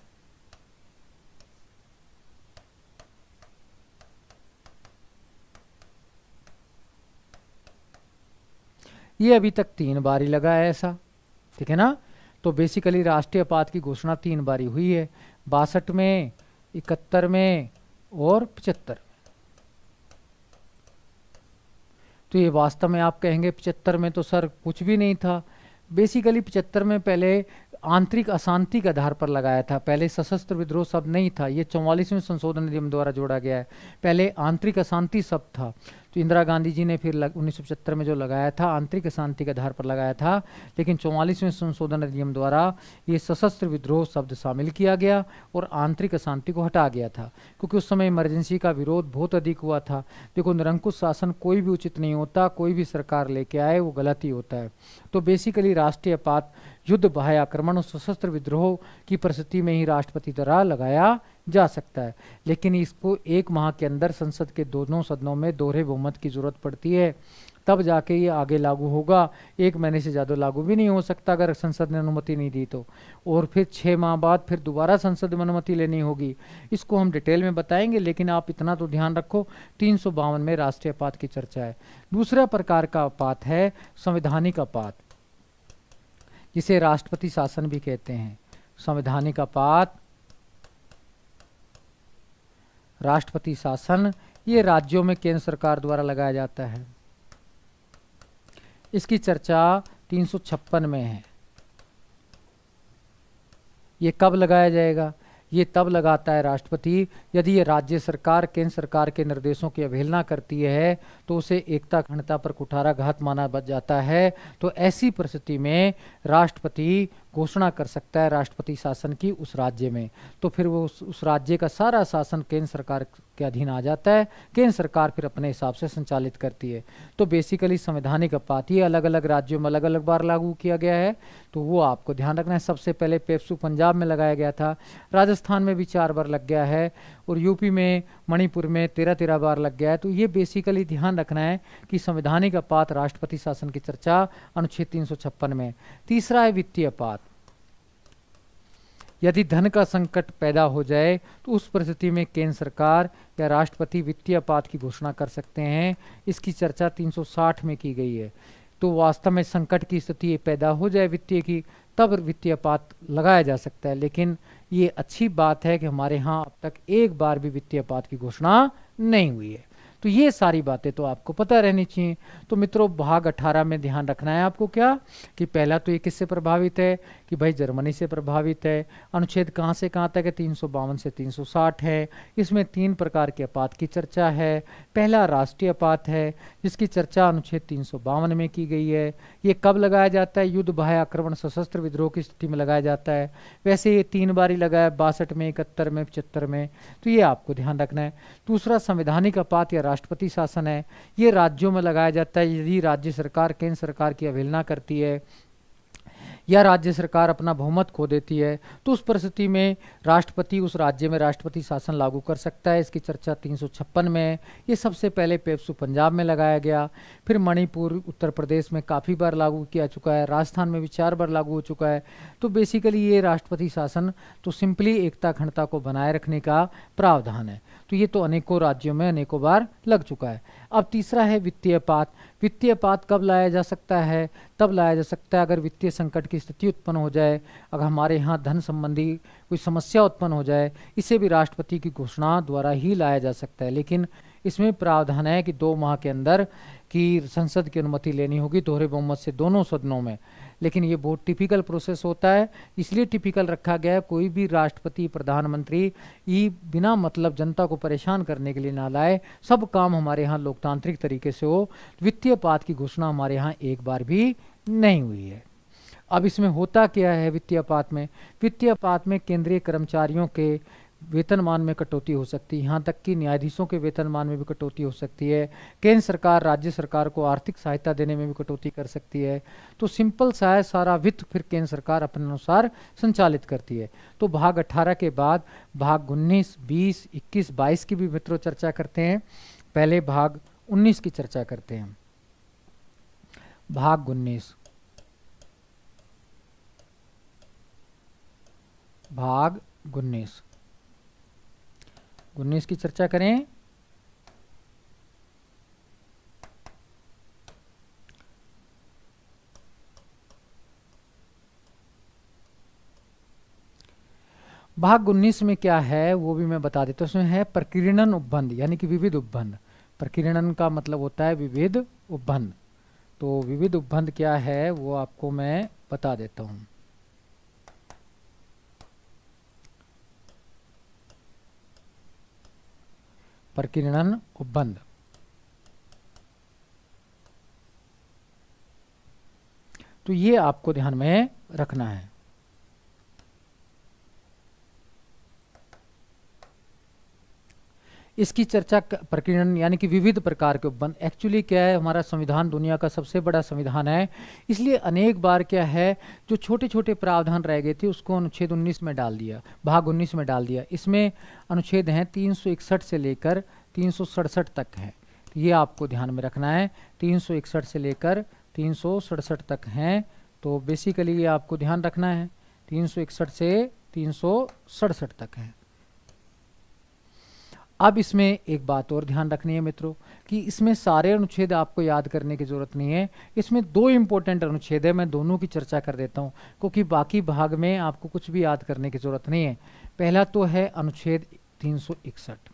Speaker 1: ये अभी तक 3 बार ही लगा है ऐसा, ठीक है ना। तो बेसिकली राष्ट्रीय आपात की घोषणा 3 बारी हुई है, 62 में, 71 में और 75 में। तो ये वास्तव में आप कहेंगे 75 में तो सर कुछ भी नहीं था। बेसिकली 75 में पहले आंतरिक अशांति के आधार पर लगाया था, पहले सशस्त्र विद्रोह शब्द नहीं था, ये 44वें संशोधन अधिनियम द्वारा जोड़ा गया है। पहले आंतरिक अशांति शब्द था, तो इंदिरा गांधी जी ने फिर 1975 में जो लगाया था आंतरिक अशांति के आधार पर लगाया था। लेकिन 44वें संशोधन अधिनियम द्वारा ये सशस्त्र विद्रोह शब्द शामिल किया गया और आंतरिक अशांति को हटा गया था, क्योंकि उस समय इमरजेंसी का विरोध बहुत अधिक हुआ था। देखो निरंकुश शासन कोई भी उचित नहीं होता, कोई भी सरकार लेके आए वो गलत ही होता है। तो बेसिकली राष्ट्रीय आपात युद्ध, भय, आक्रमण और सशस्त्र विद्रोह की परिस्थिति में ही राष्ट्रपति द्वारा लगाया जा सकता है। लेकिन इसको 1 माह के अंदर संसद के दोनों सदनों में दोहरे बहुमत की जरूरत पड़ती है, तब जाके ये आगे लागू होगा। 1 महीने से ज़्यादा लागू भी नहीं हो सकता अगर संसद ने अनुमति नहीं दी तो। और फिर 6 माह बाद फिर दोबारा संसद में अनुमति लेनी होगी। इसको हम डिटेल में बताएंगे, लेकिन आप इतना तो ध्यान रखो 352 में राष्ट्रीय आपात की चर्चा है। दूसरा प्रकार का आपात है संवैधानिक आपात, जिसे राष्ट्रपति शासन भी कहते हैं। संवैधानिक आपात, राष्ट्रपति शासन, ये राज्यों में केंद्र सरकार द्वारा लगाया जाता है। इसकी चर्चा 356 में है। ये कब लगाया जाएगा, ये तब लगाता है राष्ट्रपति यदि ये राज्य सरकार केंद्र सरकार के निर्देशों की अवहेलना करती है तो उसे एकता अखंडता पर कुठाराघात माना जाता है। तो ऐसी परिस्थिति में राष्ट्रपति घोषणा कर सकता है राष्ट्रपति शासन की उस राज्य में। तो फिर वो उस राज्य का सारा शासन केंद्र सरकार के अधीन आ जाता है, केंद्र सरकार फिर अपने हिसाब से संचालित करती है। तो बेसिकली संवैधानिक आपात ये अलग अलग राज्यों में अलग अलग बार लागू किया गया है, तो वो आपको ध्यान रखना है। सबसे पहले पेप्सू पंजाब में लगाया गया था, राजस्थान में भी 4 बार लग गया है, और यूपी में मणिपुर में 13 बार लग गया है। तो ये बेसिकली ध्यान रखना है कि संवैधानिक आपात राष्ट्रपति शासन की चर्चा अनुच्छेद 356 में। तीसरा है वित्तीय आपात। यदि धन का संकट पैदा हो जाए तो उस परिस्थिति में केंद्र सरकार या राष्ट्रपति वित्तीय आपात की घोषणा कर सकते हैं। इसकी चर्चा 360 में की गई है। तो वास्तव में संकट की स्थिति पैदा हो जाए वित्तीय की, तब वित्तीय आपात लगाया जा सकता है। लेकिन ये अच्छी बात है कि हमारे यहाँ अब तक एक बार भी वित्तीय आपात की घोषणा नहीं हुई है। तो ये सारी बातें तो आपको पता रहनी चाहिए। तो मित्रों, भाग 18 में ध्यान रखना है आपको क्या कि पहला तो ये किससे प्रभावित है कि भाई जर्मनी से प्रभावित है। अनुच्छेद कहाँ से कहाँ तक है, 352 से 360 है। इसमें 3 प्रकार के आपात की चर्चा है। पहला राष्ट्रीय आपात है जिसकी चर्चा अनुच्छेद 352 में की गई है। ये कब लगाया जाता है, युद्ध बाह्य आक्रमण सशस्त्र विद्रोह की स्थिति में लगाया जाता है। वैसे ये 3 बार ही लगाया, 62 में, 71 में, 75 में। तो ये आपको ध्यान रखना है। दूसरा संवैधानिक आपात या राष्ट्रपति शासन है। ये राज्यों में लगाया जाता है यदि राज्य सरकार केंद्र सरकार की अवहेलना करती है या राज्य सरकार अपना बहुमत खो देती है, तो उस परिस्थिति में राष्ट्रपति उस राज्य में राष्ट्रपति शासन लागू कर सकता है। इसकी चर्चा 356 में है। ये सबसे पहले पेप्सू पंजाब में लगाया गया, फिर मणिपुर उत्तर प्रदेश में काफ़ी बार लागू किया चुका है, राजस्थान में भी 4 बार लागू हो चुका है। तो बेसिकली ये राष्ट्रपति शासन तो सिंपली एकता अखंडता को बनाए रखने का प्रावधान है। तो ये तो अनेकों राज्यों में अनेकों बार लग चुका है। अब तीसरा है वित्तीय आपात। वित्तीय आपात कब लाया जा सकता है, तब लाया जा सकता है अगर वित्तीय संकट की स्थिति उत्पन्न हो जाए, अगर हमारे यहाँ धन संबंधी कोई समस्या उत्पन्न हो जाए। इसे भी राष्ट्रपति की घोषणा द्वारा ही लाया जा सकता है। लेकिन इसमें प्रावधान है कि 2 माह के अंदर की संसद की अनुमति लेनी होगी दोहरे बहुमत से दोनों सदनों में। लेकिन ये बहुत टिपिकल प्रोसेस होता है, इसलिए टिपिकल रखा गया है। कोई भी राष्ट्रपति प्रधानमंत्री ये बिना मतलब जनता को परेशान करने के लिए ना लाए, सब काम हमारे यहाँ लोकतांत्रिक तरीके से हो। वित्तीय आपात की घोषणा हमारे यहाँ एक बार भी नहीं हुई है। अब इसमें होता क्या है वित्तीय आपात में? वित्तीय आपात में केंद्रीय कर्मचारियों के वेतनमान में कटौती हो सकती है, यहाँ तक कि न्यायाधीशों के वेतनमान में भी कटौती हो सकती है। केंद्र सरकार राज्य सरकार को आर्थिक सहायता देने में भी कटौती कर सकती है। तो सिंपल सा है, सारा वित्त फिर केंद्र सरकार अपने अनुसार संचालित करती है। तो भाग 18 के बाद भाग 19, 20, 21, 22 की भी मित्रों चर्चा करते हैं। पहले भाग 19 की चर्चा करते हैं। भाग 19, भाग 19 की चर्चा करें। भाग 19 में क्या है वो भी मैं बता देता हूं। उसमें है प्रकीर्णन उपबंध, यानी कि विविध उपबंध। प्रकीर्णन का मतलब होता है विविध उपबंध। तो विविध उपबंध क्या है वो आपको मैं बता देता हूं। प्रकीर्णन उपबंध, तो ये आपको ध्यान में रखना है। इसकी चर्चा प्रकीर्णन यानी कि विविध प्रकार के उपबंध। एक्चुअली क्या है, हमारा संविधान दुनिया का सबसे बड़ा संविधान है, इसलिए अनेक बार क्या है जो छोटे छोटे प्रावधान रह गए थे उसको अनुच्छेद 19 में डाल दिया, भाग 19 में डाल दिया। इसमें अनुच्छेद हैं 361 से लेकर 367 तक हैं। ये आपको ध्यान में रखना है, 361 से लेकर 367 तक हैं। तो बेसिकली ये आपको ध्यान रखना है, 361 से 367 तक हैं। अब इसमें एक बात और ध्यान रखनी है मित्रों कि इसमें सारे अनुच्छेद आपको याद करने की जरूरत नहीं है। इसमें 2 इंपॉर्टेंट अनुच्छेद है, मैं दोनों की चर्चा कर देता हूं क्योंककि बाकी भाग में आपको कुछ भी याद करने की जरूरत नहीं है। पहला तो है अनुच्छेद 361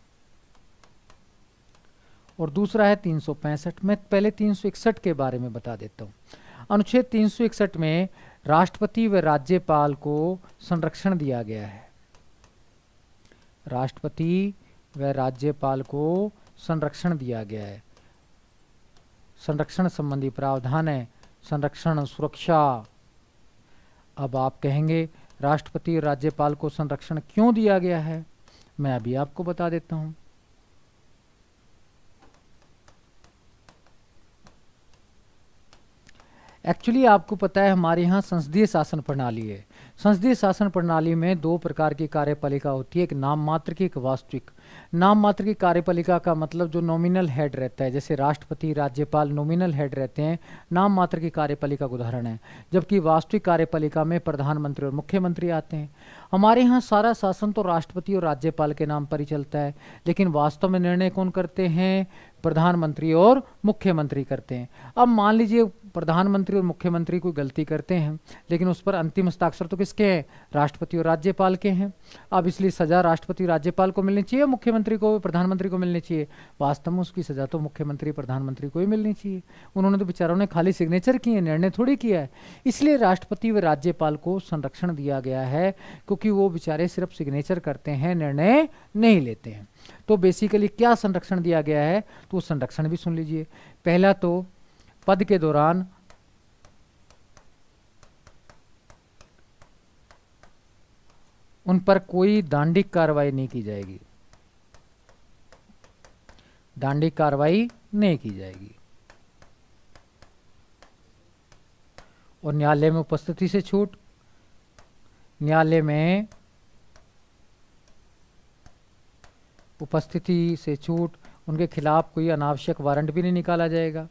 Speaker 1: और दूसरा है 365। मैं पहले 361 के बारे में बता देता हूं। अनुच्छेद 361 में राष्ट्रपति व राज्यपाल को संरक्षण दिया गया है। राष्ट्रपति व राज्यपाल को संरक्षण दिया गया है। संरक्षण संबंधी प्रावधान है, संरक्षण सुरक्षा। अब आप कहेंगे राष्ट्रपति और राज्यपाल को संरक्षण क्यों दिया गया है, मैं अभी आपको बता देता हूं। एक्चुअली आपको पता है हमारे यहाँ संसदीय शासन प्रणाली है। संसदीय शासन प्रणाली में दो प्रकार की कार्यपालिका होती है, एक नाम मात्र की, एक वास्तविक। नाम मात्र की कार्यपालिका का मतलब जो नॉमिनल हेड रहता है, जैसे राष्ट्रपति राज्यपाल नॉमिनल हेड रहते हैं, नाम मात्र की कार्यपालिका का उदाहरण है। जबकि वास्तविक कार्यपालिका में प्रधानमंत्री और मुख्यमंत्री आते हैं। हमारे यहाँ सारा शासन तो राष्ट्रपति और राज्यपाल के नाम पर ही चलता है, लेकिन वास्तव में निर्णय कौन करते हैं, प्रधानमंत्री और मुख्यमंत्री करते हैं। अब मान लीजिए प्रधानमंत्री और मुख्यमंत्री कोई गलती करते हैं, लेकिन उस पर अंतिम हस्ताक्षर तो किसके हैं, राष्ट्रपति और राज्यपाल के हैं। अब इसलिए सजा राष्ट्रपति राज्यपाल को मिलनी चाहिए, मुख्यमंत्री को प्रधानमंत्री को मिलनी चाहिए। वास्तव में उसकी सजा तो मुख्यमंत्री प्रधानमंत्री को ही मिलनी चाहिए। उन्होंने तो बेचारों ने खाली सिग्नेचर किए, निर्णय थोड़ी किया है। इसलिए राष्ट्रपति व राज्यपाल को संरक्षण दिया गया है, क्योंकि वो बेचारे सिर्फ सिग्नेचर करते हैं, निर्णय नहीं लेते हैं। तो बेसिकली क्या संरक्षण दिया गया है, तो संरक्षण भी सुन लीजिए। पहला तो पद के दौरान उन पर कोई दांडिक कार्रवाई नहीं की जाएगी, दांडिक कार्रवाई नहीं की जाएगी। और न्यायालय में उपस्थिति से छूट, न्यायालय में उपस्थिति से छूट, उनके खिलाफ कोई अनावश्यक वारंट भी नहीं निकाला जाएगा।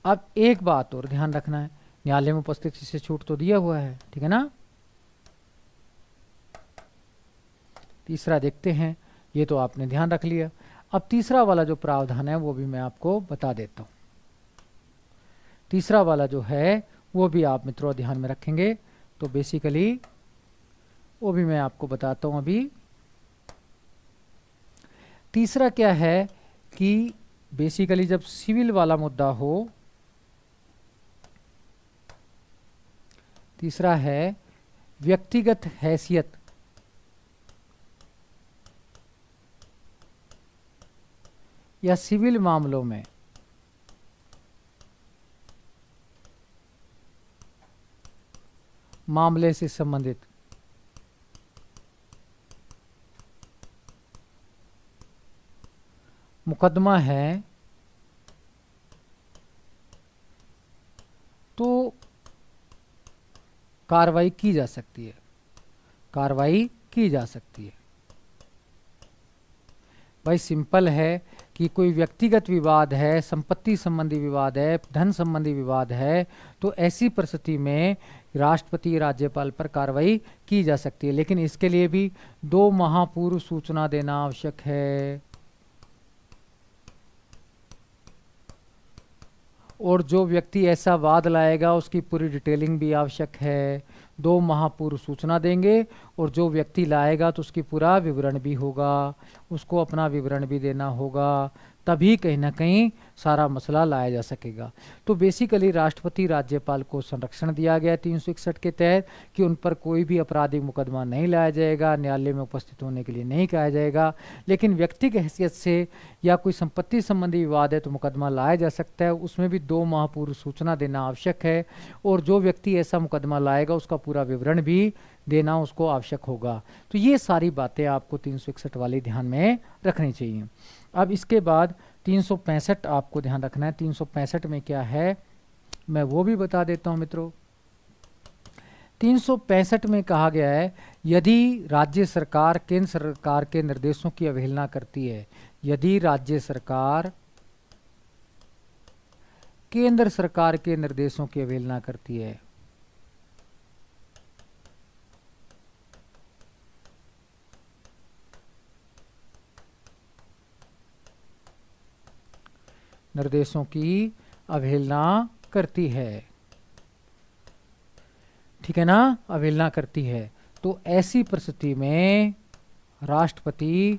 Speaker 1: अब एक बात और ध्यान रखना है, न्यायालय में उपस्थिति से छूट तो दिया हुआ है, ठीक है ना। तीसरा देखते हैं, ये तो आपने ध्यान रख लिया। अब तीसरा वाला जो प्रावधान है वो भी मैं आपको बता देता हूं। तीसरा वाला जो है वो भी आप मित्रों ध्यान में रखेंगे, तो बेसिकली वो भी मैं आपको बताता हूं अभी। तीसरा क्या है कि बेसिकली जब सिविल वाला मुद्दा हो, तीसरा है व्यक्तिगत हैसियत या सिविल मामलों में मामले से संबंधित मुकदमा है, तो कार्रवाई की जा सकती है, कार्रवाई की जा सकती है। भाई सिंपल है कि कोई व्यक्तिगत विवाद है, संपत्ति संबंधी विवाद है, धन संबंधी विवाद है, तो ऐसी परिस्थिति में राष्ट्रपति राज्यपाल पर कार्रवाई की जा सकती है, लेकिन इसके लिए भी 2 माह पूर्व सूचना देना आवश्यक है। और जो व्यक्ति ऐसा वाद लाएगा उसकी पूरी डिटेलिंग भी आवश्यक है। 2 माह पूर्व सूचना देंगे, और जो व्यक्ति लाएगा तो उसकी पूरा विवरण भी होगा, उसको अपना विवरण भी देना होगा, तभी कहीं ना कहीं सारा मसला लाया जा सकेगा। तो बेसिकली राष्ट्रपति राज्यपाल को संरक्षण दिया गया 361 के तहत कि उन पर कोई भी आपराधिक मुकदमा नहीं लाया जाएगा, न्यायालय में उपस्थित होने के लिए नहीं कहा जाएगा। लेकिन व्यक्तिगत हैसियत से या कोई संपत्ति संबंधी विवाद है तो मुकदमा लाया जा सकता है, उसमें भी 2 माह पूर्व सूचना देना आवश्यक है। और जो व्यक्ति ऐसा मुकदमा लाएगा उसका पूरा विवरण भी देना उसको आवश्यक होगा। तो ये सारी बातें आपको 361 वाली ध्यान में रखनी चाहिए। अब इसके बाद 365 आपको ध्यान रखना है। 365 में क्या है मैं वो भी बता देता हूं मित्रों। 365 में कहा गया है, यदि राज्य सरकार केंद्र सरकार के निर्देशों की अवहेलना करती है, यदि राज्य सरकार केंद्र सरकार के निर्देशों की अवहेलना करती है, निर्देशों की अवहेलना करती है, ठीक है ना, अवहेलना करती है, तो ऐसी परिस्थिति में राष्ट्रपति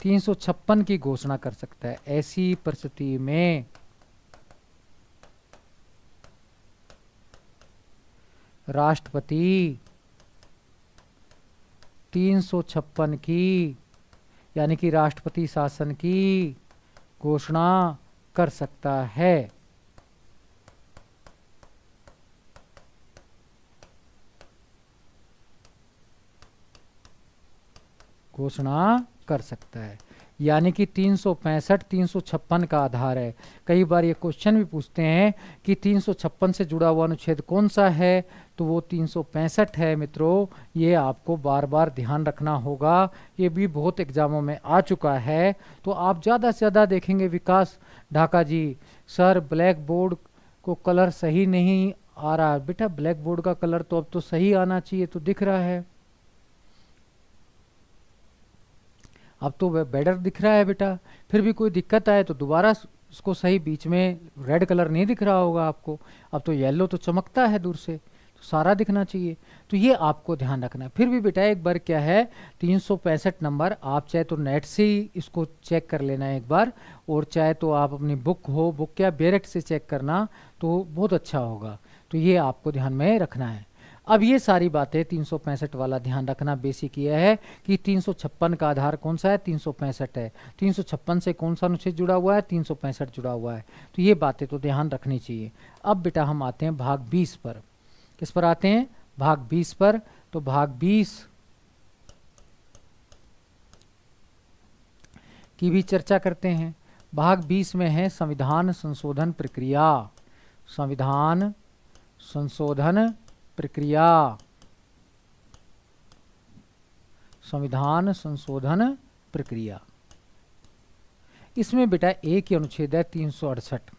Speaker 1: 356 की घोषणा कर सकता है। ऐसी परिस्थिति में राष्ट्रपति 356 की, यानी कि राष्ट्रपति शासन की घोषणा कर सकता है। घोषणा कर सकता है, यानी कि 365 356 का आधार है। कई बार ये क्वेश्चन भी पूछते हैं कि 356 से जुड़ा हुआ अनुच्छेद कौन सा है, तो वो 365 है मित्रों। ये आपको बार बार ध्यान रखना होगा, ये भी बहुत एग्जामों में आ चुका है। तो आप ज़्यादा से ज़्यादा देखेंगे विकास ढाका जी, सर ब्लैक बोर्ड को कलर सही नहीं आ रहा। बेटा ब्लैक बोर्ड का कलर तो अब तो सही आना चाहिए, तो दिख रहा है, अब तो बेटर दिख रहा है बेटा। फिर भी कोई दिक्कत आए तो दोबारा उसको सही, बीच में रेड कलर नहीं दिख रहा होगा आपको, अब तो येलो तो चमकता है दूर से, तो सारा दिखना चाहिए। तो ये आपको ध्यान रखना है। फिर भी बेटा एक बार क्या है, 365 नंबर आप चाहे तो नेट से ही इसको चेक कर लेना एक बार, और चाहे तो आप अपनी बुक या डायरेक्ट से चेक करना, तो बहुत अच्छा होगा। तो ये आपको ध्यान में रखना है। अब ये सारी बातें 365 वाला ध्यान रखना बेसिक ये है कि 356 का आधार कौन सा है, 365 है। 356 से कौन सा अनुच्छेद जुड़ा हुआ है, 365 जुड़ा हुआ है। तो ये बातें तो ध्यान रखनी चाहिए। अब बेटा हम आते हैं भाग 20 पर। किस पर आते हैं, भाग 20 पर। तो भाग 20 की भी चर्चा करते हैं। भाग 20 में है संविधान संशोधन प्रक्रिया। संविधान संशोधन प्रक्रिया, संविधान संशोधन प्रक्रिया। इसमें बेटा एक ही अनुच्छेद है 368,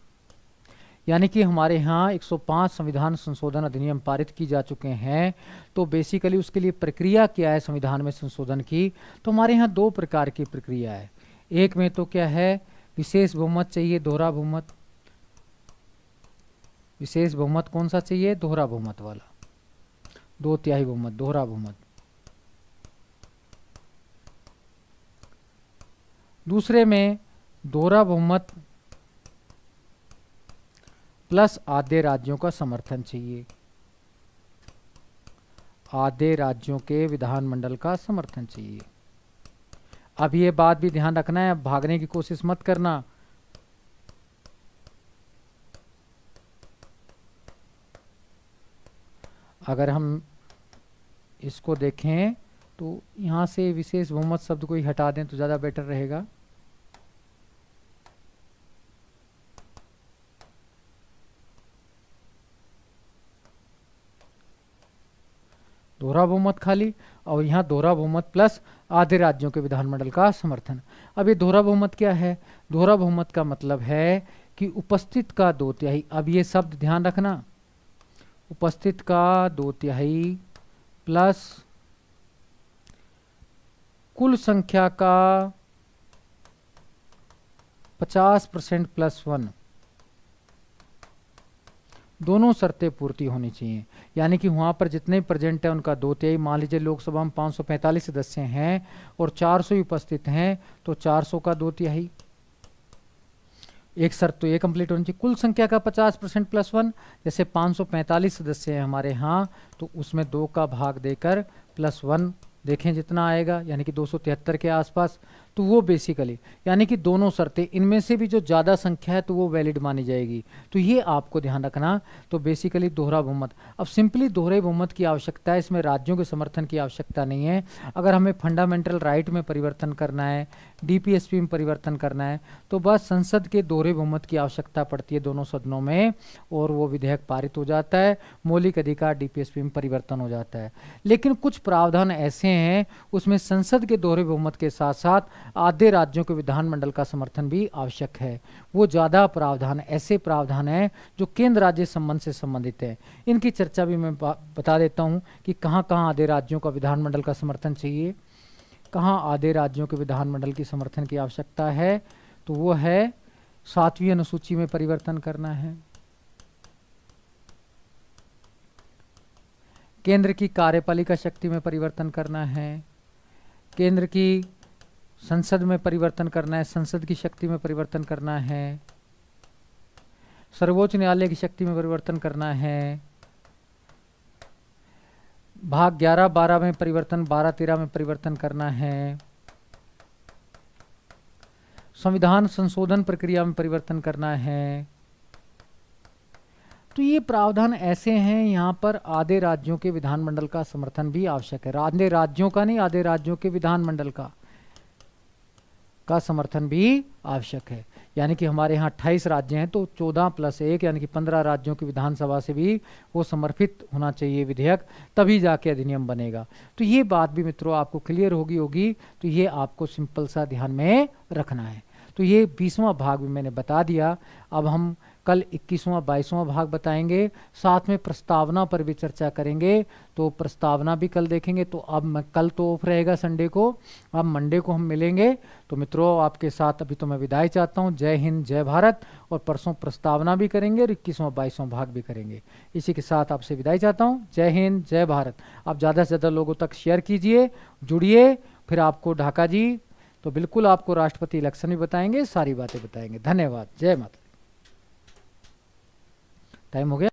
Speaker 1: यानी कि हमारे यहाँ 105 संविधान संशोधन अधिनियम पारित की जा चुके हैं। तो बेसिकली उसके लिए प्रक्रिया क्या है संविधान में संशोधन की, तो हमारे यहाँ दो प्रकार की प्रक्रिया है। एक में तो क्या है, विशेष बहुमत चाहिए, दोहरा बहुमत। विशेष बहुमत कौन सा चाहिए, दोहरा बहुमत वाला, 2/3 बहुमत, दोहरा बहुमत। दूसरे में दोहरा बहुमत प्लस आधे राज्यों का समर्थन चाहिए, आधे राज्यों के विधानमंडल का समर्थन चाहिए। अब ये बात भी ध्यान रखना है, अब भागने की कोशिश मत करना। अगर हम इसको देखें तो यहाँ से विशेष बहुमत शब्द को ही हटा दें तो ज़्यादा बेटर रहेगा। दोहरा बहुमत खाली, और यहाँ दोहरा बहुमत प्लस आधे राज्यों के विधानमंडल का समर्थन। अब ये दोहरा बहुमत क्या है, दोहरा बहुमत का मतलब है कि उपस्थित का 2/3। अब ये शब्द ध्यान रखना, उपस्थित का 2/3 प्लस कुल संख्या का 50% प्लस 1, दोनों शर्तें पूर्ति होनी चाहिए। यानी कि वहाँ पर जितने प्रेजेंट है उनका 2/3। मान लीजिए लोकसभा में 545 सदस्य हैं और 400 ही उपस्थित हैं, तो 400 का 2/3। एक शर्त तो ये कंप्लीट होनी चाहिए, कुल संख्या का 50% प्लस 1। जैसे 545 सदस्य हैं हमारे यहाँ, तो उसमें 2 का भाग देकर प्लस 1 देखें जितना आएगा, यानी कि 273 के आसपास। तो वो बेसिकली यानी कि दोनों शर्तें, इनमें से भी जो ज़्यादा संख्या है तो वो वैलिड मानी जाएगी। तो ये आपको ध्यान रखना। तो बेसिकली दोहरा बहुमत, अब सिंपली दोहरे बहुमत की आवश्यकता है, इसमें राज्यों के समर्थन की आवश्यकता नहीं है। अगर हमें फंडामेंटल राइट में परिवर्तन करना है, डीपीएसपी में परिवर्तन करना है, तो बस संसद के दोहरे बहुमत की आवश्यकता पड़ती है दोनों सदनों में, और वो विधेयक पारित हो जाता है, मौलिक अधिकार डीपीएसपी में परिवर्तन हो जाता है। लेकिन कुछ प्रावधान ऐसे हैं उसमें संसद के दोहरे बहुमत के साथ साथ आधे राज्यों के विधानमंडल का समर्थन भी आवश्यक है। वो ज़्यादा प्रावधान, ऐसे प्रावधान हैं जो केंद्र राज्य संबंध से संबंधित है। इनकी चर्चा भी मैं बता देता हूँ कि कहाँ कहाँ आधे राज्यों का विधानमंडल का समर्थन चाहिए, कहाँ आधे राज्यों के विधानमंडल की समर्थन की आवश्यकता है। तो वो है 7वीं अनुसूची में परिवर्तन करना है, केंद्र की कार्यपालिका शक्ति में परिवर्तन करना है, केंद्र की संसद में परिवर्तन करना है, संसद की शक्ति में परिवर्तन करना है, सर्वोच्च न्यायालय की शक्ति में परिवर्तन करना है, भाग 11, 12 में परिवर्तन, 12, 13 में परिवर्तन करना है। संविधान संशोधन प्रक्रिया में परिवर्तन करना है। तो ये प्रावधान ऐसे हैं, यहाँ पर आधे राज्यों के विधानमंडल का समर्थन भी आवश्यक है। आधे राज्यों का नहीं, आधे राज्यों के विधानमंडल का समर्थन भी आवश्यक है। यानी कि हमारे यहाँ 28 राज्य हैं, तो 14 + 1 यानी कि 15 राज्यों की विधानसभा से भी वो समर्पित होना चाहिए विधेयक, तभी जाके अधिनियम बनेगा। तो ये बात भी मित्रों आपको क्लियर होगी। तो ये आपको सिंपल सा ध्यान में रखना है। तो ये 20वां भाग भी मैंने बता दिया। अब हम कल 21वां 22वां भाग बताएंगे, साथ में प्रस्तावना पर भी चर्चा करेंगे। तो प्रस्तावना भी कल देखेंगे। तो अब मैं कल तो ऑफ रहेगा संडे को, अब मंडे को हम मिलेंगे। तो मित्रों आपके साथ अभी तो मैं विदाई चाहता हूँ। जय हिंद, जय भारत। और परसों प्रस्तावना भी करेंगे और 21वां 22वां भाग भी करेंगे। इसी के साथ आपसे विदाई चाहता हूँ। जय हिंद, जय भारत। आप ज़्यादा से ज़्यादा लोगों तक शेयर कीजिए, जुड़िए। फिर आपको ढाका जी तो बिल्कुल आपको राष्ट्रपति इलेक्शन भी बताएंगे, सारी बातें बताएंगे। धन्यवाद। जय माता। टाइम हो गया।